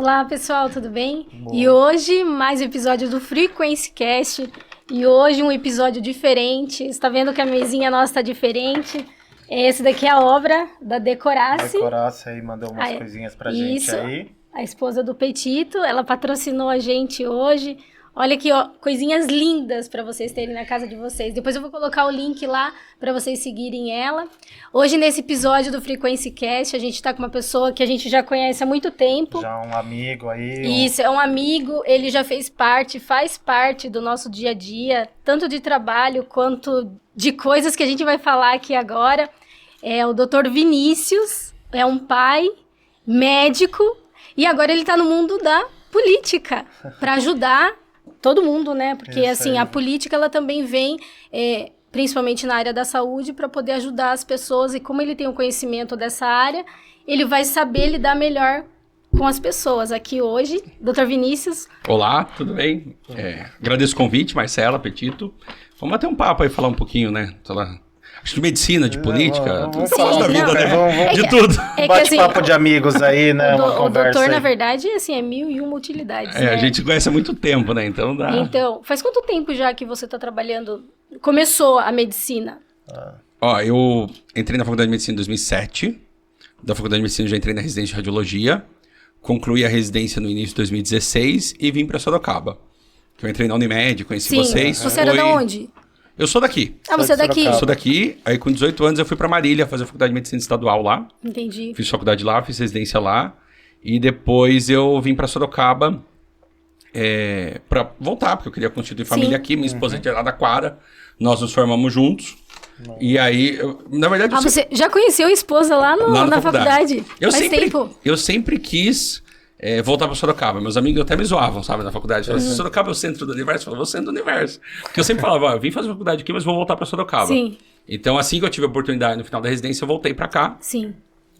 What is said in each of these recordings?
Olá, pessoal, tudo bem? Bom. E hoje, mais um episódio do Frequency Cast. E hoje um episódio diferente. Você está vendo que a mesinha nossa está diferente. Esse daqui é a obra da Decorace. Decorace aí mandou umas coisinhas pra gente aí. A esposa do Petito, ela patrocinou a gente hoje. Olha aqui, ó, coisinhas lindas para vocês terem na casa de vocês. Depois eu vou colocar o link lá para vocês seguirem ela. Hoje, nesse episódio do Frequency Cast, a gente tá com uma pessoa que a gente já conhece há muito tempo. Já um amigo aí. Isso, é um amigo, ele já faz parte do nosso dia a dia, tanto de trabalho quanto de coisas que a gente vai falar aqui agora. É o Dr. Vinícius, é um pai, médico, e agora ele tá no mundo da política, para ajudar todo mundo, né? Porque, assim, a política, ela também vem, principalmente na área da saúde, para poder ajudar as pessoas. E como ele tem um conhecimento dessa área, ele vai saber lidar melhor com as pessoas. Aqui hoje, Dr. Vinícius. Olá, tudo bem? Agradeço o convite, Marcela, Petito. Vamos bater um papo aí, falar um pouquinho, né? Acho de medicina, de política, tudo que eu faço da vida, né? De tudo. Bate-papo de amigos aí, né? Uma O conversa doutor, aí. na verdade, assim, é 1001 utilidades, né? A gente conhece há muito tempo, né? Então dá. Então, faz quanto tempo já que você está trabalhando? Começou a medicina? Ó, eu entrei na Faculdade de Medicina em 2007. Da Faculdade de Medicina eu já entrei na residência de Radiologia. Concluí a residência no início de 2016 e vim para Sorocaba. Que eu entrei na Unimed, conheci vocês. Você era de onde? Eu sou daqui. Ah, você é daqui? Eu sou daqui. Aí com 18 anos eu fui para Marília fazer a Faculdade de Medicina Estadual lá. Entendi. Fiz faculdade lá, fiz residência lá. E depois eu vim para Sorocaba para voltar, porque eu queria constituir família aqui. Minha esposa é de Araraquara. Nós nos formamos juntos. E aí, na verdade... Você já conheceu a esposa lá na faculdade? Eu sempre quis voltar para Sorocaba. Meus amigos até me zoavam, sabe, na faculdade. Falavam, Sorocaba é o centro do universo? Eu falava, vou centro do universo. Porque eu sempre falava, eu vim fazer faculdade aqui, mas vou voltar para Sorocaba. Sim. Então, assim que eu tive a oportunidade no final da residência, eu voltei para cá. Sim.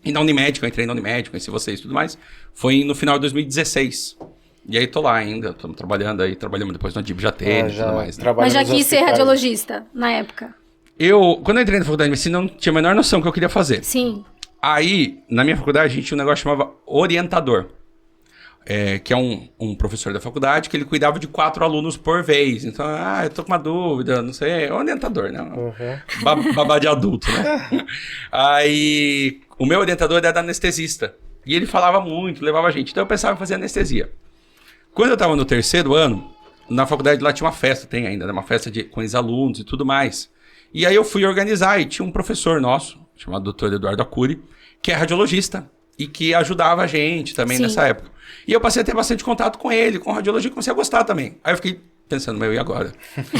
E na Unimed, eu entrei na Unimed, conheci vocês e tudo mais. Foi no final de 2016. E aí tô lá ainda, estamos trabalhando aí, trabalhamos depois no Adib Jatene e tudo mais. Né? Mas já quis ser radiologista na época? Quando eu entrei na faculdade de medicina, eu não tinha a menor noção do que eu queria fazer. Sim. Aí, na minha faculdade, a gente tinha um negócio que chamava orientador. Que é um professor da faculdade que ele cuidava de 4 alunos por vez. Então, eu tô com uma dúvida, não sei, orientador, né? Babá de adulto, né? Aí, o meu orientador era anestesista. E ele falava muito, levava a gente. Então, eu pensava em fazer anestesia. Quando eu tava no 3º ano, na faculdade lá tinha uma festa, tem ainda, né? Uma festa com ex-alunos e tudo mais. E aí eu fui organizar e tinha um professor nosso, chamado Dr. Eduardo Acuri, que é radiologista e que ajudava a gente também nessa época. E eu passei a ter bastante contato com ele, com radiologia, e comecei a gostar também. Aí eu fiquei pensando, e agora?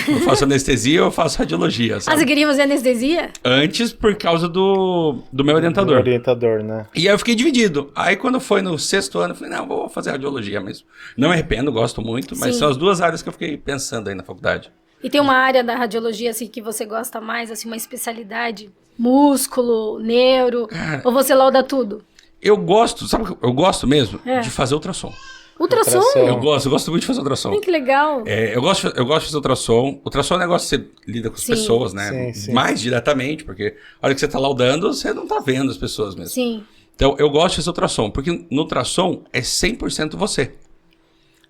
Eu faço anestesia ou eu faço radiologia, sabe? Você queria fazer anestesia? Antes, por causa do meu orientador. Do orientador, né? E aí eu fiquei dividido. Aí quando foi no 6º ano, eu falei, não, vou fazer radiologia mesmo. Não me arrependo, gosto muito, mas são as 2 áreas que eu fiquei pensando aí na faculdade. E tem uma área da radiologia, assim, que você gosta mais, assim, uma especialidade? Músculo, neuro, ou você lauda tudo? Eu gosto, sabe o que eu gosto mesmo? De fazer ultrassom. Ultrassom? Eu gosto muito de fazer ultrassom. Que legal. Eu gosto de fazer ultrassom. Ultrassom é um negócio que você lida com as pessoas, né? Sim. Mais diretamente, porque a hora que você tá laudando, você não tá vendo as pessoas mesmo. Sim. Então, eu gosto de fazer ultrassom, porque no ultrassom é 100% você.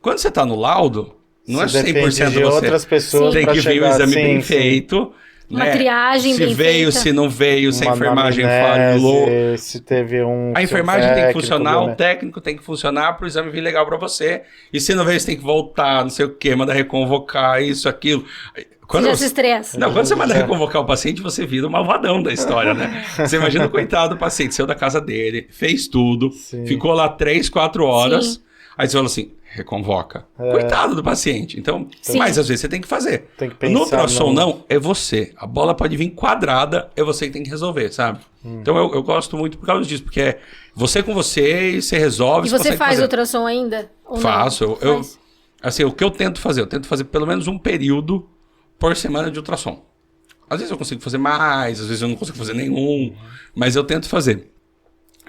Quando você tá no laudo, não é 100% de você. outras pessoas tem que vir o exame bem feito. Uma né? triagem se bem veio, feita. se não veio, se a enfermagem anamnese, falhou. Se teve A enfermagem tem que funcionar, o técnico tem que funcionar para o exame vir legal para você. E se não veio, você tem que voltar, não sei o quê, mandar reconvocar, isso, aquilo. Você já se estressa. Não, quando você manda reconvocar o paciente, você vira o malvadão da história, né? Você imagina o coitado do paciente, saiu da casa dele, fez tudo, ficou lá 3, 4 horas, aí você fala assim, reconvoca. Coitado do paciente. Então, mas às vezes você tem que fazer. Tem que pensar no ultrassom não, é você. A bola pode vir quadrada, é você que tem que resolver, sabe? Então eu gosto muito por causa disso, porque é você com você e você resolve. E você faz ultrassom ainda? Faço. Assim, o que eu tento fazer pelo menos um período por semana de ultrassom. Às vezes eu consigo fazer mais, às vezes eu não consigo fazer nenhum, mas eu tento fazer.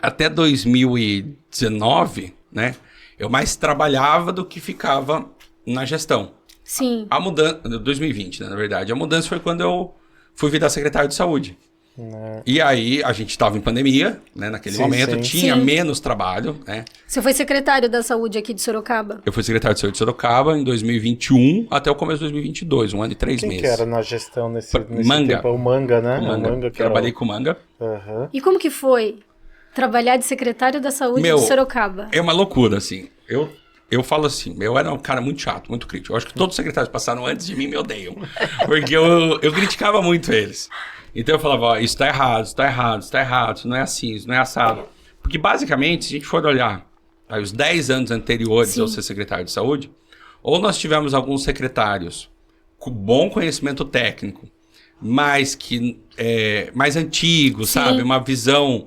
Até 2019, né? Eu mais trabalhava do que ficava na gestão. Sim. A mudança... 2020, né, na verdade. A mudança foi quando eu fui virar secretário de saúde. E aí, a gente estava em pandemia, né? Naquele momento, tinha menos trabalho, né? Você foi secretário da Saúde aqui de Sorocaba? Eu fui secretário de Saúde de Sorocaba em 2021 até o começo de 2022, 1 ano e 3 meses. Quem que era na gestão nesse Manga. tempo? O Manga, né? O Manga. Trabalhei com o Manga. E como que foi trabalhar de secretário da Saúde de Sorocaba? É uma loucura, assim. Eu falo assim, eu era um cara muito chato, muito crítico. Eu acho que todos os secretários que passaram antes de mim me odeiam. Porque eu criticava muito eles. Então eu falava, ó, isso tá errado, isso tá errado, isso tá errado, isso não é assim, isso não é assado. Porque basicamente, se a gente for olhar aí, os 10 anos anteriores ao ser secretário de saúde, ou nós tivemos alguns secretários com bom conhecimento técnico, mas mais antigos, sabe? Uma visão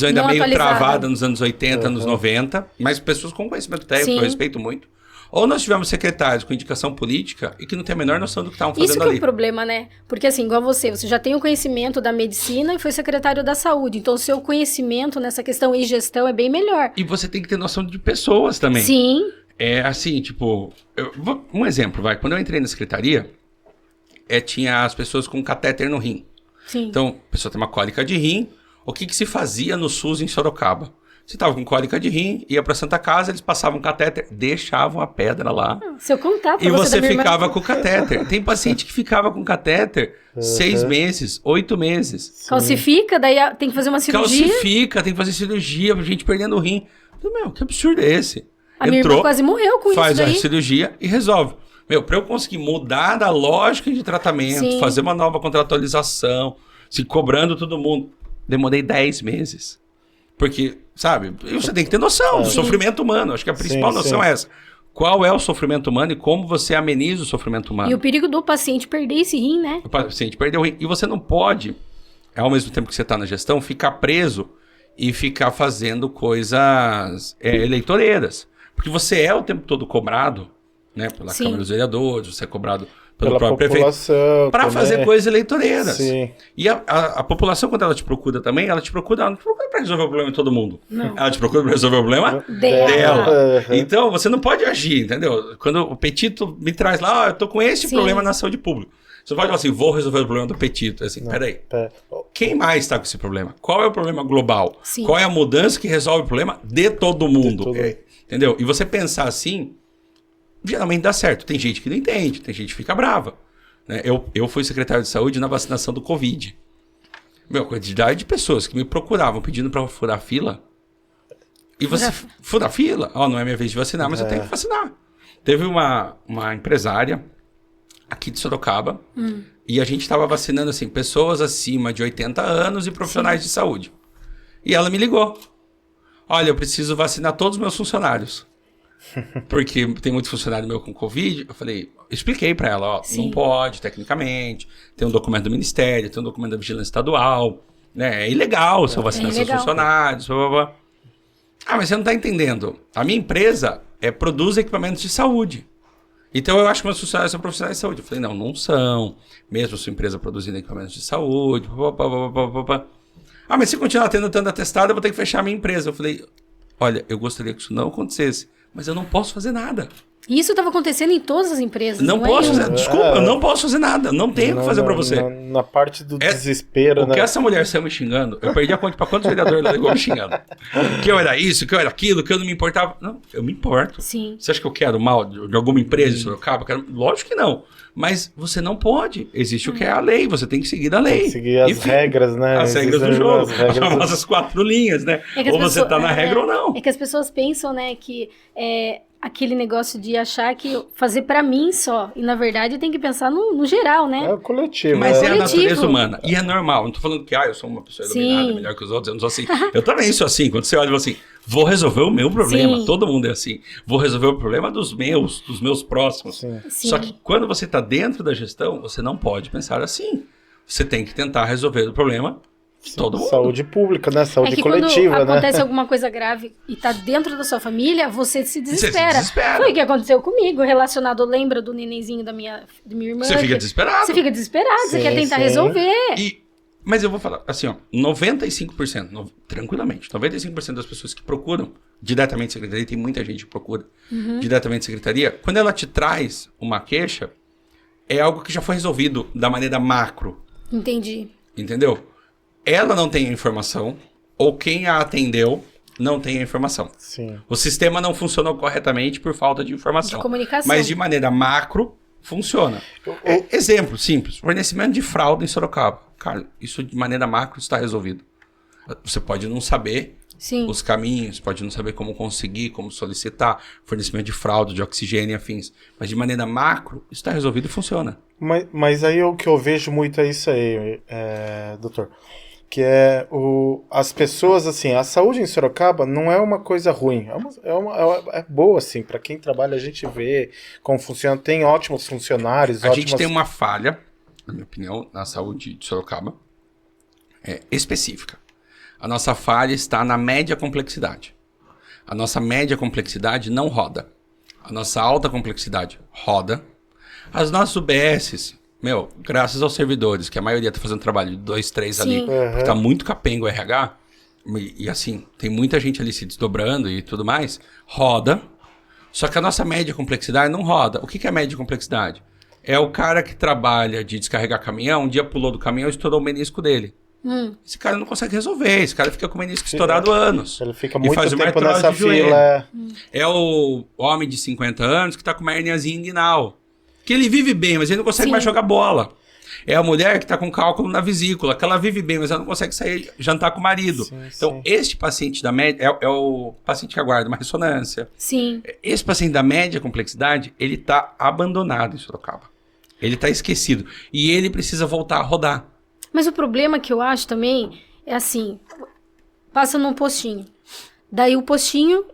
ainda não meio atualizada. travada nos anos 80, anos 90, mas pessoas com conhecimento técnico, eu respeito muito. Ou nós tivemos secretários com indicação política e que não tem a menor noção do que estavam fazendo ali. Isso que é o problema, né? Porque assim, igual você já tem o conhecimento da medicina e foi secretário da saúde. Então, o seu conhecimento nessa questão e gestão é bem melhor. E você tem que ter noção de pessoas também. Sim. É assim, tipo... um exemplo, vai. Quando eu entrei na secretaria, tinha as pessoas com catéter no rim. Sim. Então, a pessoa tem uma cólica de rim. O que se fazia no SUS em Sorocaba? Você estava com cólica de rim, ia para Santa Casa, eles passavam um catéter, deixavam a pedra lá. Se eu contar pra e você da minha ficava irmã... com o catéter. Tem paciente que ficava com catéter 6 meses, 8 meses. Calcifica, daí tem que fazer uma cirurgia. Calcifica, tem que fazer cirurgia, gente perdendo o rim. Meu, que absurdo é esse? A minha irmã quase morreu com isso daí. Faz a cirurgia e resolve. Meu, para eu conseguir mudar da lógica de tratamento, fazer uma nova contratualização, se cobrando todo mundo, demorei 10 meses. Porque, sabe, você tem que ter noção do sofrimento humano. Acho que a principal noção é essa. Qual é o sofrimento humano e como você ameniza o sofrimento humano. E o perigo do paciente perder esse rim, né? O paciente perdeu o rim. E você não pode, ao mesmo tempo que você está na gestão, ficar preso e ficar fazendo coisas eleitoreiras. Porque você é o tempo todo cobrado, né, pela Câmara dos Vereadores, você é cobrado pelo próprio prefeito, para fazer coisas eleitoreiras. Sim. E a população, quando ela te procura também, ela não te procura para resolver o problema de todo mundo. Não. Ela te procura para resolver o problema dela. Então, você não pode agir, entendeu? Quando o Petito me traz lá, eu tô com esse problema na saúde pública. Você não pode falar assim, vou resolver o problema do Petito. É assim, peraí. Quem mais está com esse problema? Qual é o problema global? Sim. Qual é a mudança que resolve o problema de todo mundo? Entendeu? E você pensar assim, geralmente dá certo. Tem gente que não entende, tem gente que fica brava. Né? Eu fui secretário de saúde na vacinação do Covid. Meu, quantidade de pessoas que me procuravam pedindo para furar fila. E você furar fila? Não é minha vez de vacinar, mas eu tenho que vacinar. Teve uma empresária aqui de Sorocaba e a gente estava vacinando assim, pessoas acima de 80 anos e profissionais de saúde. E ela me ligou. Olha, eu preciso vacinar todos os meus funcionários. Porque tem muito funcionário meu com Covid. Expliquei para ela, não pode, tecnicamente. Tem um documento do Ministério, tem um documento da Vigilância Estadual. Né? É ilegal se eu vacinar seus funcionários. Blá, blá, blá. Mas você não está entendendo. A minha empresa produz equipamentos de saúde. Então eu acho que meus funcionários são profissionais de saúde. Eu falei, não são. Mesmo sua empresa produzindo equipamentos de saúde. Mas se continuar tendo tanto atestado, eu vou ter que fechar a minha empresa. Eu falei, olha, eu gostaria que isso não acontecesse, mas eu não posso fazer nada. Isso estava acontecendo em todas as empresas. Não posso fazer, desculpa, eu não posso fazer nada. Não tenho o que fazer pra você. Na parte do desespero, o que essa mulher saiu me xingando, eu perdi a conta pra quantos vereadores ela ligou me xingando. Que eu era isso, que eu era aquilo, que eu não me importava. Não, eu me importo. Sim. Você acha que eu quero mal de alguma empresa de Sorocaba? Lógico que não. Mas você não pode. Existe o que é a lei, você tem que seguir a lei. Tem que seguir as regras, né? As regras do jogo. As famosas 4 linhas, né? Ou você tá na regra ou não. É que as pessoas pensam, né, que aquele negócio de achar que fazer pra mim só. E na verdade tem que pensar no geral, né? É o coletivo. Mas é a natureza humana. E é normal. Não tô falando que eu sou uma pessoa iluminada, melhor que os outros. Eu não sou assim. Eu também sou assim. Quando você olha e fala assim, vou resolver o meu problema. Sim. Todo mundo é assim. Vou resolver o problema dos meus próximos. Sim. Só que quando você tá dentro da gestão, você não pode pensar assim. Você tem que tentar resolver o problema de todo mundo. Saúde pública, né? Saúde coletiva, quando né? acontece alguma coisa grave e tá dentro da sua família, você se desespera. Foi o que aconteceu comigo, relacionado, lembra do nenenzinho da minha irmã? Você fica desesperado. Você fica desesperado, você quer tentar resolver. Mas eu vou falar, assim, 95%, tranquilamente, 95% das pessoas que procuram diretamente secretaria, tem muita gente que procura diretamente secretaria, quando ela te traz uma queixa, é algo que já foi resolvido da maneira macro. Entendi. Entendeu? ela não tem a informação, ou quem a atendeu não tem a informação. Sim. O sistema não funcionou corretamente por falta de informação. De comunicação. Mas de maneira macro, funciona. Exemplo simples. Fornecimento de fralda em Sorocaba. Cara, isso de maneira macro está resolvido. Você pode não saber Sim. os caminhos, pode não saber como conseguir, como solicitar, fornecimento de fralda, de oxigênio e afins. Mas de maneira macro, isso está resolvido e funciona. Mas aí o que eu vejo muito é isso aí, doutor. Que é as pessoas, assim, a saúde em Sorocaba não é uma coisa ruim, é boa, assim, para quem trabalha a gente vê como funciona, tem ótimos funcionários. A gente tem uma falha, na minha opinião, na saúde de Sorocaba, específica. A nossa falha está na média complexidade. A nossa média complexidade não roda. A nossa alta complexidade roda. As nossas UBSs, graças aos servidores, que a maioria está fazendo trabalho de 2, 3 ali, que tá muito capengo o RH, e assim, tem muita gente ali se desdobrando e tudo mais, roda. Só que a nossa média complexidade não roda. O que é média complexidade? É o cara que trabalha de descarregar caminhão, um dia pulou do caminhão e estourou o menisco dele. Esse cara não consegue resolver, esse cara fica com o menisco estourado há anos. Ele fica muito tempo nessa fila. É o homem de 50 anos que tá com uma herniazinha inguinal. Que ele vive bem, mas ele não consegue mais jogar bola. É a mulher que tá com cálculo na vesícula, que ela vive bem, mas ela não consegue sair jantar com o marido. Então, este paciente da média é o paciente que aguarda uma ressonância. Sim. Esse paciente da média complexidade, ele tá abandonado em Sorocaba. Ele tá esquecido. E ele precisa voltar a rodar. Mas o problema que eu acho também é assim, passa num postinho. Daí o postinho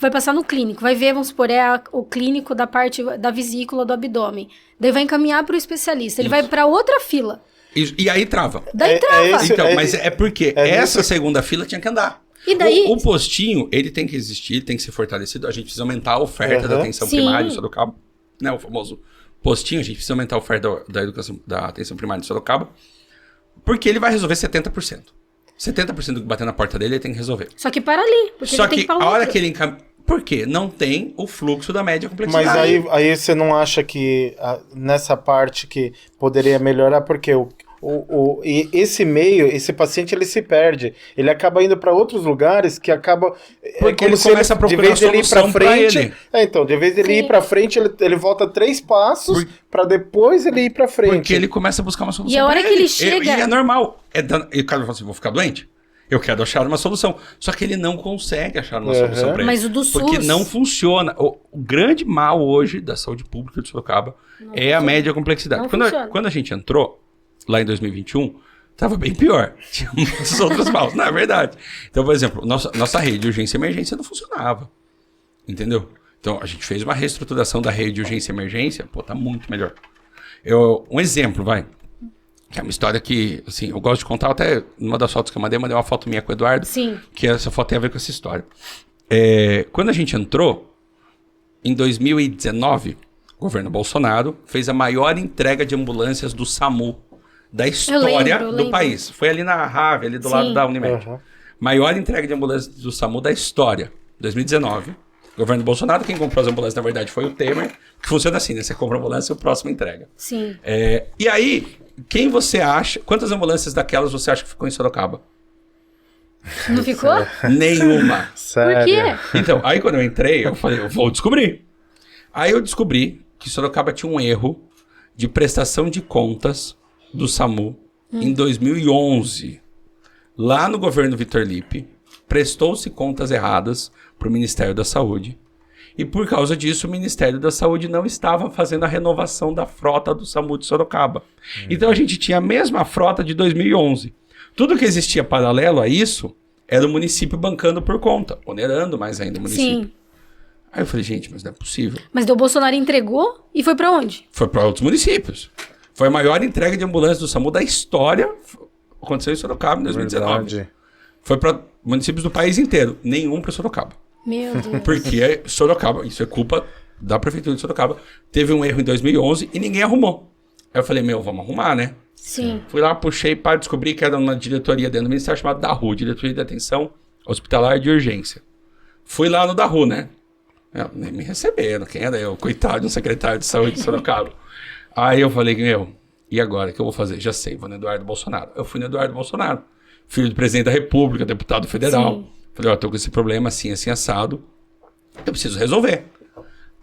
vai passar no clínico, vai ver, vamos supor, o clínico da parte da vesícula do abdômen. Daí vai encaminhar para o especialista, ele vai para outra fila. Isso. E aí trava. Daí trava. Então, mas é porque essa segunda fila tinha que andar. E daí... O postinho, ele tem que existir, ele tem que ser fortalecido. A gente precisa aumentar a oferta da atenção primária em Sorocaba. Né, o famoso postinho, a gente precisa aumentar a oferta da atenção primária em Sorocaba. Porque ele vai resolver 70%. 70% do que bater na porta dele, ele tem que resolver. Só que para ali, porque Só ele tem que que para a hora que ele encaminha... Por quê? Não tem o fluxo da média complexidade. Mas aí você não acha que nessa parte que poderia melhorar, porque esse meio, esse paciente, ele se perde. Ele acaba indo para outros lugares que acaba... Porque ele começa a procurar solução para ele. Então, de vez de ele ir para frente, ele volta 3 passos para depois ele ir para frente. Porque ele começa a buscar uma solução. E a hora que ele chega... E é normal. E o cara fala assim, vou ficar doente? Eu quero achar uma solução. Só que ele não consegue achar uma solução para ele. Mas o do SUS... Porque não funciona. O grande mal hoje da saúde pública de Sorocaba é a média complexidade. Quando a gente entrou, lá em 2021, estava bem pior. Tinha muitos outros maus, não é verdade. Então, por exemplo, nossa rede de urgência e emergência não funcionava. Entendeu? Então, a gente fez uma reestruturação da rede de urgência e emergência. Pô, tá muito melhor. Um exemplo, que é uma história que, assim, eu gosto de contar. Até numa das fotos que eu mandei uma foto minha com o Eduardo. Sim. Que essa foto tem a ver com essa história. Quando a gente entrou, em 2019, o governo Bolsonaro fez a maior entrega de ambulâncias do SAMU da história do país. Foi ali na Rave, ali do lado da Unimed. Maior entrega de ambulâncias do SAMU da história. 2019. Governo Bolsonaro, quem comprou as ambulâncias, na verdade, foi o Temer. Que funciona assim, né? Você compra a ambulância e o próximo entrega. Sim. E aí, quem você acha... Quantas ambulâncias daquelas você acha que ficou em Sorocaba? Não ficou? Nenhuma. Sério? Por quê? Então, aí quando eu entrei, eu falei, eu vou descobrir. Aí eu descobri que Sorocaba tinha um erro de prestação de contas do SAMU em 2011. Lá no governo Vitor Lippe, prestou-se contas erradas para o Ministério da Saúde. E por causa disso, o Ministério da Saúde não estava fazendo a renovação da frota do SAMU de Sorocaba. Então a gente tinha a mesma frota de 2011. Tudo que existia paralelo a isso era o município bancando por conta, onerando mais ainda o município. Sim. Aí eu falei, gente, mas não é possível. Mas o Bolsonaro entregou e foi para onde? Foi para outros municípios. Foi a maior entrega de ambulância do SAMU da história. Aconteceu em Sorocaba em 2019. Verdade. Foi para municípios do país inteiro. Nenhum para Sorocaba. Meu Deus. Porque Sorocaba, isso é culpa da prefeitura de Sorocaba, teve um erro em 2011 e ninguém arrumou. Aí eu falei, vamos arrumar, né? Sim. Fui lá, puxei para descobrir que era uma diretoria dentro do Ministério chamada DARU, Diretoria de Atenção Hospitalar de Urgência. Fui lá no DARU, né? Nem me receberam, quem era eu? Coitado de um secretário de saúde de Sorocaba. Aí eu falei, e agora, o que eu vou fazer? Já sei, vou no Eduardo Bolsonaro. Eu fui no Eduardo Bolsonaro. filho do presidente da República, deputado federal. Sim. Falei, ó, tô com esse problema assim, assim, assado. Eu preciso resolver.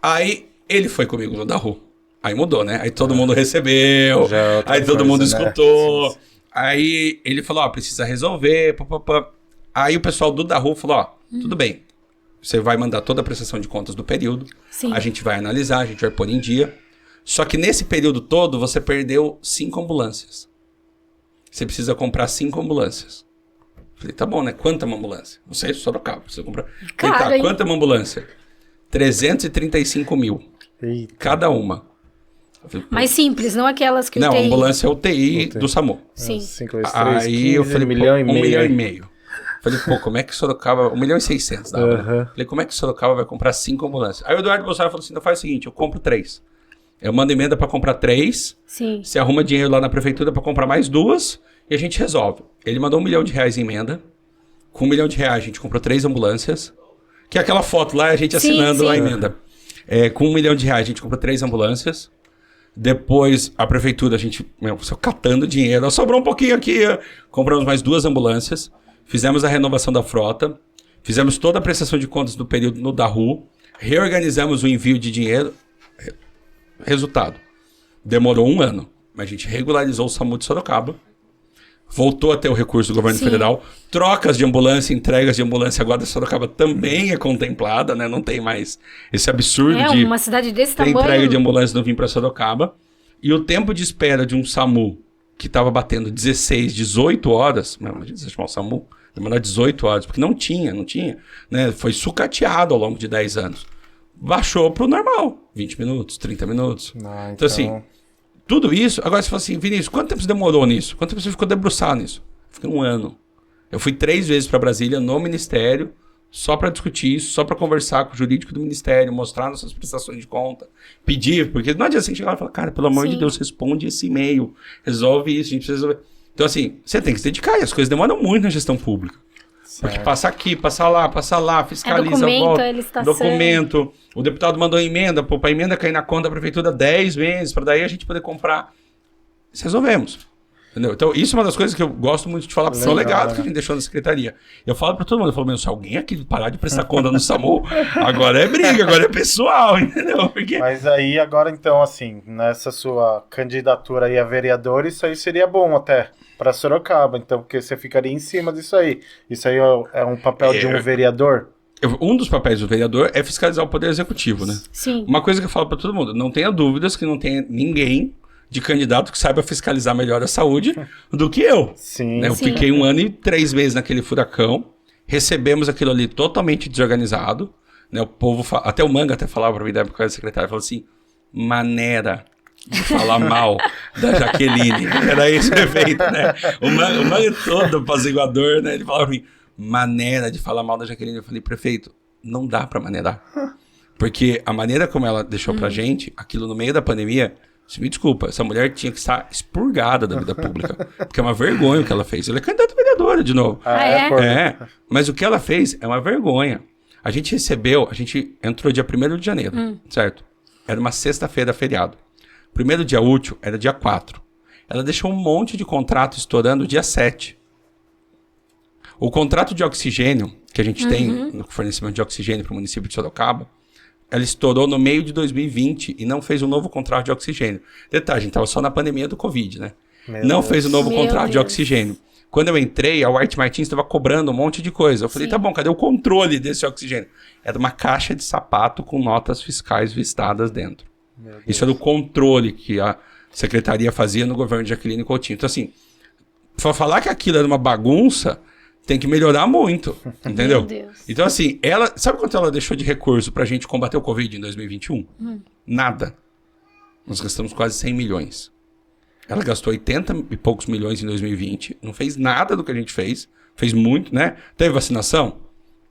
Aí ele foi comigo no Daru. Aí mudou, né? Aí todo mundo recebeu. Aí todo mundo escutou. Sim. Aí ele falou, ó, precisa resolver. Pá. Aí o pessoal do Daru falou, ó, tudo bem. Você vai mandar toda a prestação de contas do período. Sim. A gente vai analisar, a gente vai pôr em dia. Só que nesse período todo, você perdeu 5 ambulâncias. Você precisa comprar 5 ambulâncias. Falei, tá bom, né? Quanta uma ambulância? Não sei, Sorocaba. Precisa comprar. Falei, tá, quanta uma ambulância? 335 mil. Eita. Cada uma. Falei, mais simples, não aquelas que não, UTI. Não, ambulância UTI do SAMU. Sim. 5 vezes 3, Aí 15, eu falei, 1 milhão e meio. 1 milhão e meio. Falei, pô, como é que Sorocaba... 1 milhão e 600 dava, né? Falei, como é que Sorocaba vai comprar 5 ambulâncias? Aí o Eduardo Bolsonaro falou assim, então faz o seguinte, eu compro 3. Eu mando emenda pra comprar 3. Sim. Você arruma dinheiro lá na prefeitura pra comprar mais 2 e a gente resolve. Ele mandou R$1 milhão em emenda. Com R$1 milhão a gente comprou 3 ambulâncias. Que é aquela foto lá, a gente assinando a emenda. Com R$1 milhão a gente comprou 3 ambulâncias. Depois, a prefeitura, a gente, só catando dinheiro. Sobrou um pouquinho aqui. Compramos mais 2 ambulâncias. Fizemos a renovação da frota. Fizemos toda a prestação de contas do período no Daru. Reorganizamos o envio de dinheiro. Resultado. Demorou 1 ano. Mas a gente regularizou o SAMU de Sorocaba. Voltou a ter o recurso do governo federal. Trocas de ambulância, entregas de ambulância agora da Sorocaba também é contemplada, né? Não tem mais esse absurdo de uma cidade desse ter tamanho. entrega de ambulância não vir para Sorocaba. E o tempo de espera de um SAMU que estava batendo 16, 18 horas, imagina você chamar o SAMU, demorar 18 horas, porque não tinha, né? Foi sucateado ao longo de 10 anos. Baixou pro normal, 20 minutos, 30 minutos. Então assim, tudo isso, agora você fala assim, Vinícius, quanto tempo você demorou nisso? Quanto tempo você ficou debruçado nisso? Fiquei 1 ano. Eu fui 3 vezes para Brasília no Ministério, só para discutir isso, só para conversar com o jurídico do Ministério, mostrar nossas prestações de conta, pedir, porque não adianta você chegar lá e falar, cara, pelo amor de Deus, responde esse e-mail, resolve isso, a gente precisa resolver. Então assim, você tem que se dedicar, e as coisas demoram muito na gestão pública. Certo. Porque passa aqui, passa lá, fiscaliza, volta, documento. O deputado mandou emenda, pra emenda cair na conta da prefeitura 10 meses, para daí a gente poder comprar. Isso resolvemos. Entendeu? Então, isso é uma das coisas que eu gosto muito de falar, porque é o legado que a gente deixou na secretaria. Eu falo para todo mundo, eu falo, se alguém aqui parar de prestar conta no SAMU, agora é briga, agora é pessoal, entendeu? Porque... Mas aí, agora então, assim, nessa sua candidatura aí a vereador, isso aí seria bom até para Sorocaba, então, porque você ficaria em cima disso aí. Isso aí é um papel de um vereador? Um dos papéis do vereador é fiscalizar o poder executivo, né? Sim. Uma coisa que eu falo para todo mundo, não tenha dúvidas que não tenha ninguém de candidato que saiba fiscalizar melhor a saúde do que eu. Sim. Né? Eu fiquei 1 ano e 3 meses naquele furacão, recebemos aquilo ali totalmente desorganizado, né? O povo, até o Manga falava para mim, da época da secretária, falou assim, maneira de falar mal da Jaqueline. Era esse o efeito, né? O Manga é todo apaziguador, né? Ele falava para mim, maneira de falar mal da Jaqueline. Eu falei, prefeito, não dá para maneirar. Porque a maneira como ela deixou pra gente, aquilo no meio da pandemia, você me desculpa, essa mulher tinha que estar expurgada da vida pública. Porque é uma vergonha o que ela fez. Ela é candidata a vereadora de novo. Mas o que ela fez é uma vergonha. A gente entrou dia 1º de janeiro, certo? Era uma sexta-feira feriado. Primeiro dia útil era dia 4. Ela deixou um monte de contrato estourando dia 7. O contrato de oxigênio que a gente tem no fornecimento de oxigênio para o município de Sorocaba, ela estourou no meio de 2020 e não fez um novo contrato de oxigênio. Detalhe, a gente estava só na pandemia do Covid, né? Não fez um novo contrato de oxigênio. Quando eu entrei, a White Martins estava cobrando um monte de coisa. Eu falei, tá bom, cadê o controle desse oxigênio? Era uma caixa de sapato com notas fiscais listadas dentro. Isso era o controle que a secretaria fazia no governo de Jaqueline Coutinho. Então, assim, para falar que aquilo era uma bagunça, tem que melhorar muito, entendeu? Então, assim, ela... Sabe quanto ela deixou de recurso pra gente combater o Covid em 2021? Nada. Nós gastamos quase 100 milhões. Ela gastou 80 e poucos milhões em 2020. Não fez nada do que a gente fez. Fez muito, né? Teve vacinação?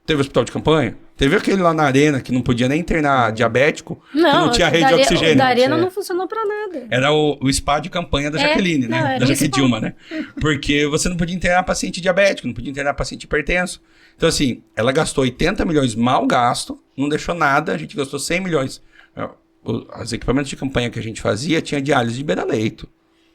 Teve hospital de campanha? Teve aquele lá na Arena que não podia nem internar diabético, que não tinha rede de oxigênio. O da Arena não funcionou pra nada. Era o spa de campanha da Jaqueline, né? Da Jaqueline Dilma, né? Porque você não podia internar paciente diabético, não podia internar paciente hipertenso. Então, assim, ela gastou 80 milhões mal gasto, não deixou nada, a gente gastou 100 milhões. Os equipamentos de campanha que a gente fazia tinha diálise de beira-leito.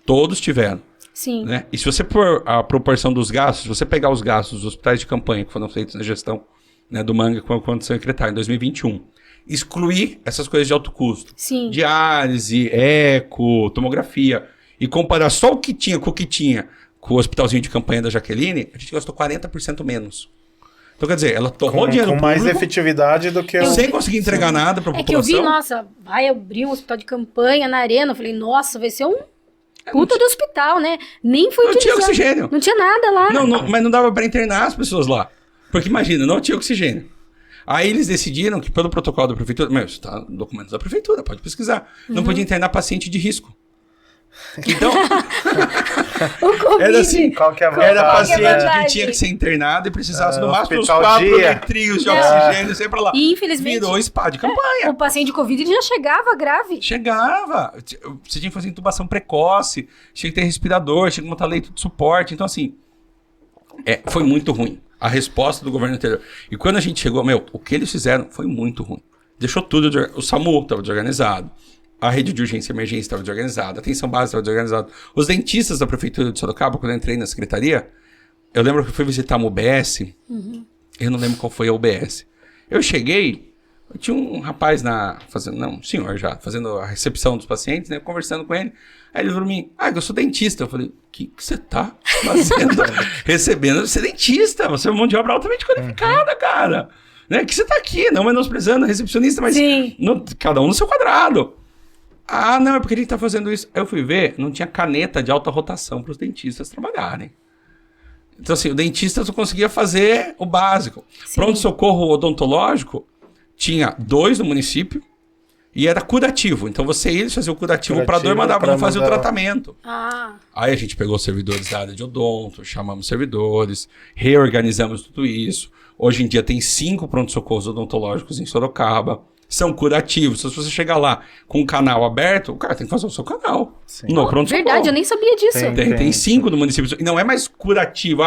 Todos tiveram. Sim. Né? E se você pôr a proporção dos gastos, se você pegar os gastos dos hospitais de campanha que foram feitos na gestão, né, do Manga quando secretário em 2021, excluir essas coisas de alto custo, Sim. diálise, eco, tomografia, e comparar só o que tinha com o hospitalzinho de campanha da Jaqueline, a gente gastou 40% menos. Então, quer dizer, ela torrou dinheiro com mais público, efetividade do que... sem conseguir entregar nada para a É população. que eu vi, nossa, vai abrir um hospital de campanha na arena. Eu falei, nossa, vai ser um puta de hospital, né? Nem foi Não tinha utilizado. oxigênio. Não tinha nada lá. Não, mas não dava para internar as pessoas lá. Porque imagina, não tinha oxigênio. Aí eles decidiram que pelo protocolo da prefeitura, isso está no documento da prefeitura, pode pesquisar, não podia internar paciente de risco. Então, O Covid. era assim, Qual que é a era vantagem? paciente vantagem? que tinha que ser internado e precisasse no máximo uns hospital 4 dia. litrinhos de oxigênio, sempre lá. E infelizmente, Virou spa de campanha. o paciente de Covid ele já chegava grave. Chegava. Você tinha que fazer intubação precoce, tinha que ter respirador, tinha que montar leito de suporte. Então, assim, foi muito ruim a resposta do governo anterior. E quando a gente chegou, o que eles fizeram foi muito ruim. Deixou tudo, o SAMU estava desorganizado, a rede de urgência e emergência estava desorganizada, a atenção básica estava desorganizada. Os dentistas da prefeitura de Sorocaba, quando eu entrei na secretaria, eu lembro que eu fui visitar uma UBS, eu não lembro qual foi a UBS. Eu cheguei, tinha um rapaz um senhor já, fazendo a recepção dos pacientes, né, conversando com ele. Aí ele falou pra mim, eu sou dentista. Eu falei, o que você tá fazendo? Recebendo, você é dentista, você é uma mão de obra altamente qualificada, cara. Né? Que você tá aqui, não menosprezando a recepcionista, mas cada um no seu quadrado. Não, é porque a gente tá fazendo isso. Aí eu fui ver, não tinha caneta de alta rotação para os dentistas trabalharem. Então, assim, o dentista só conseguia fazer o básico. Pronto-socorro odontológico tinha 2 no município e era curativo. Então, você ia fazer o curativo para dor, mandava não fazer o tratamento. Aí a gente pegou os servidores da área de odonto, chamamos servidores, reorganizamos tudo isso. Hoje em dia tem 5 pronto-socorros odontológicos em Sorocaba. São curativos. Se você chegar lá com um canal aberto, o cara tem que fazer o seu canal. No pronto-socorro. Verdade, eu nem sabia disso. Tem 5 no município. E não é mais curativo.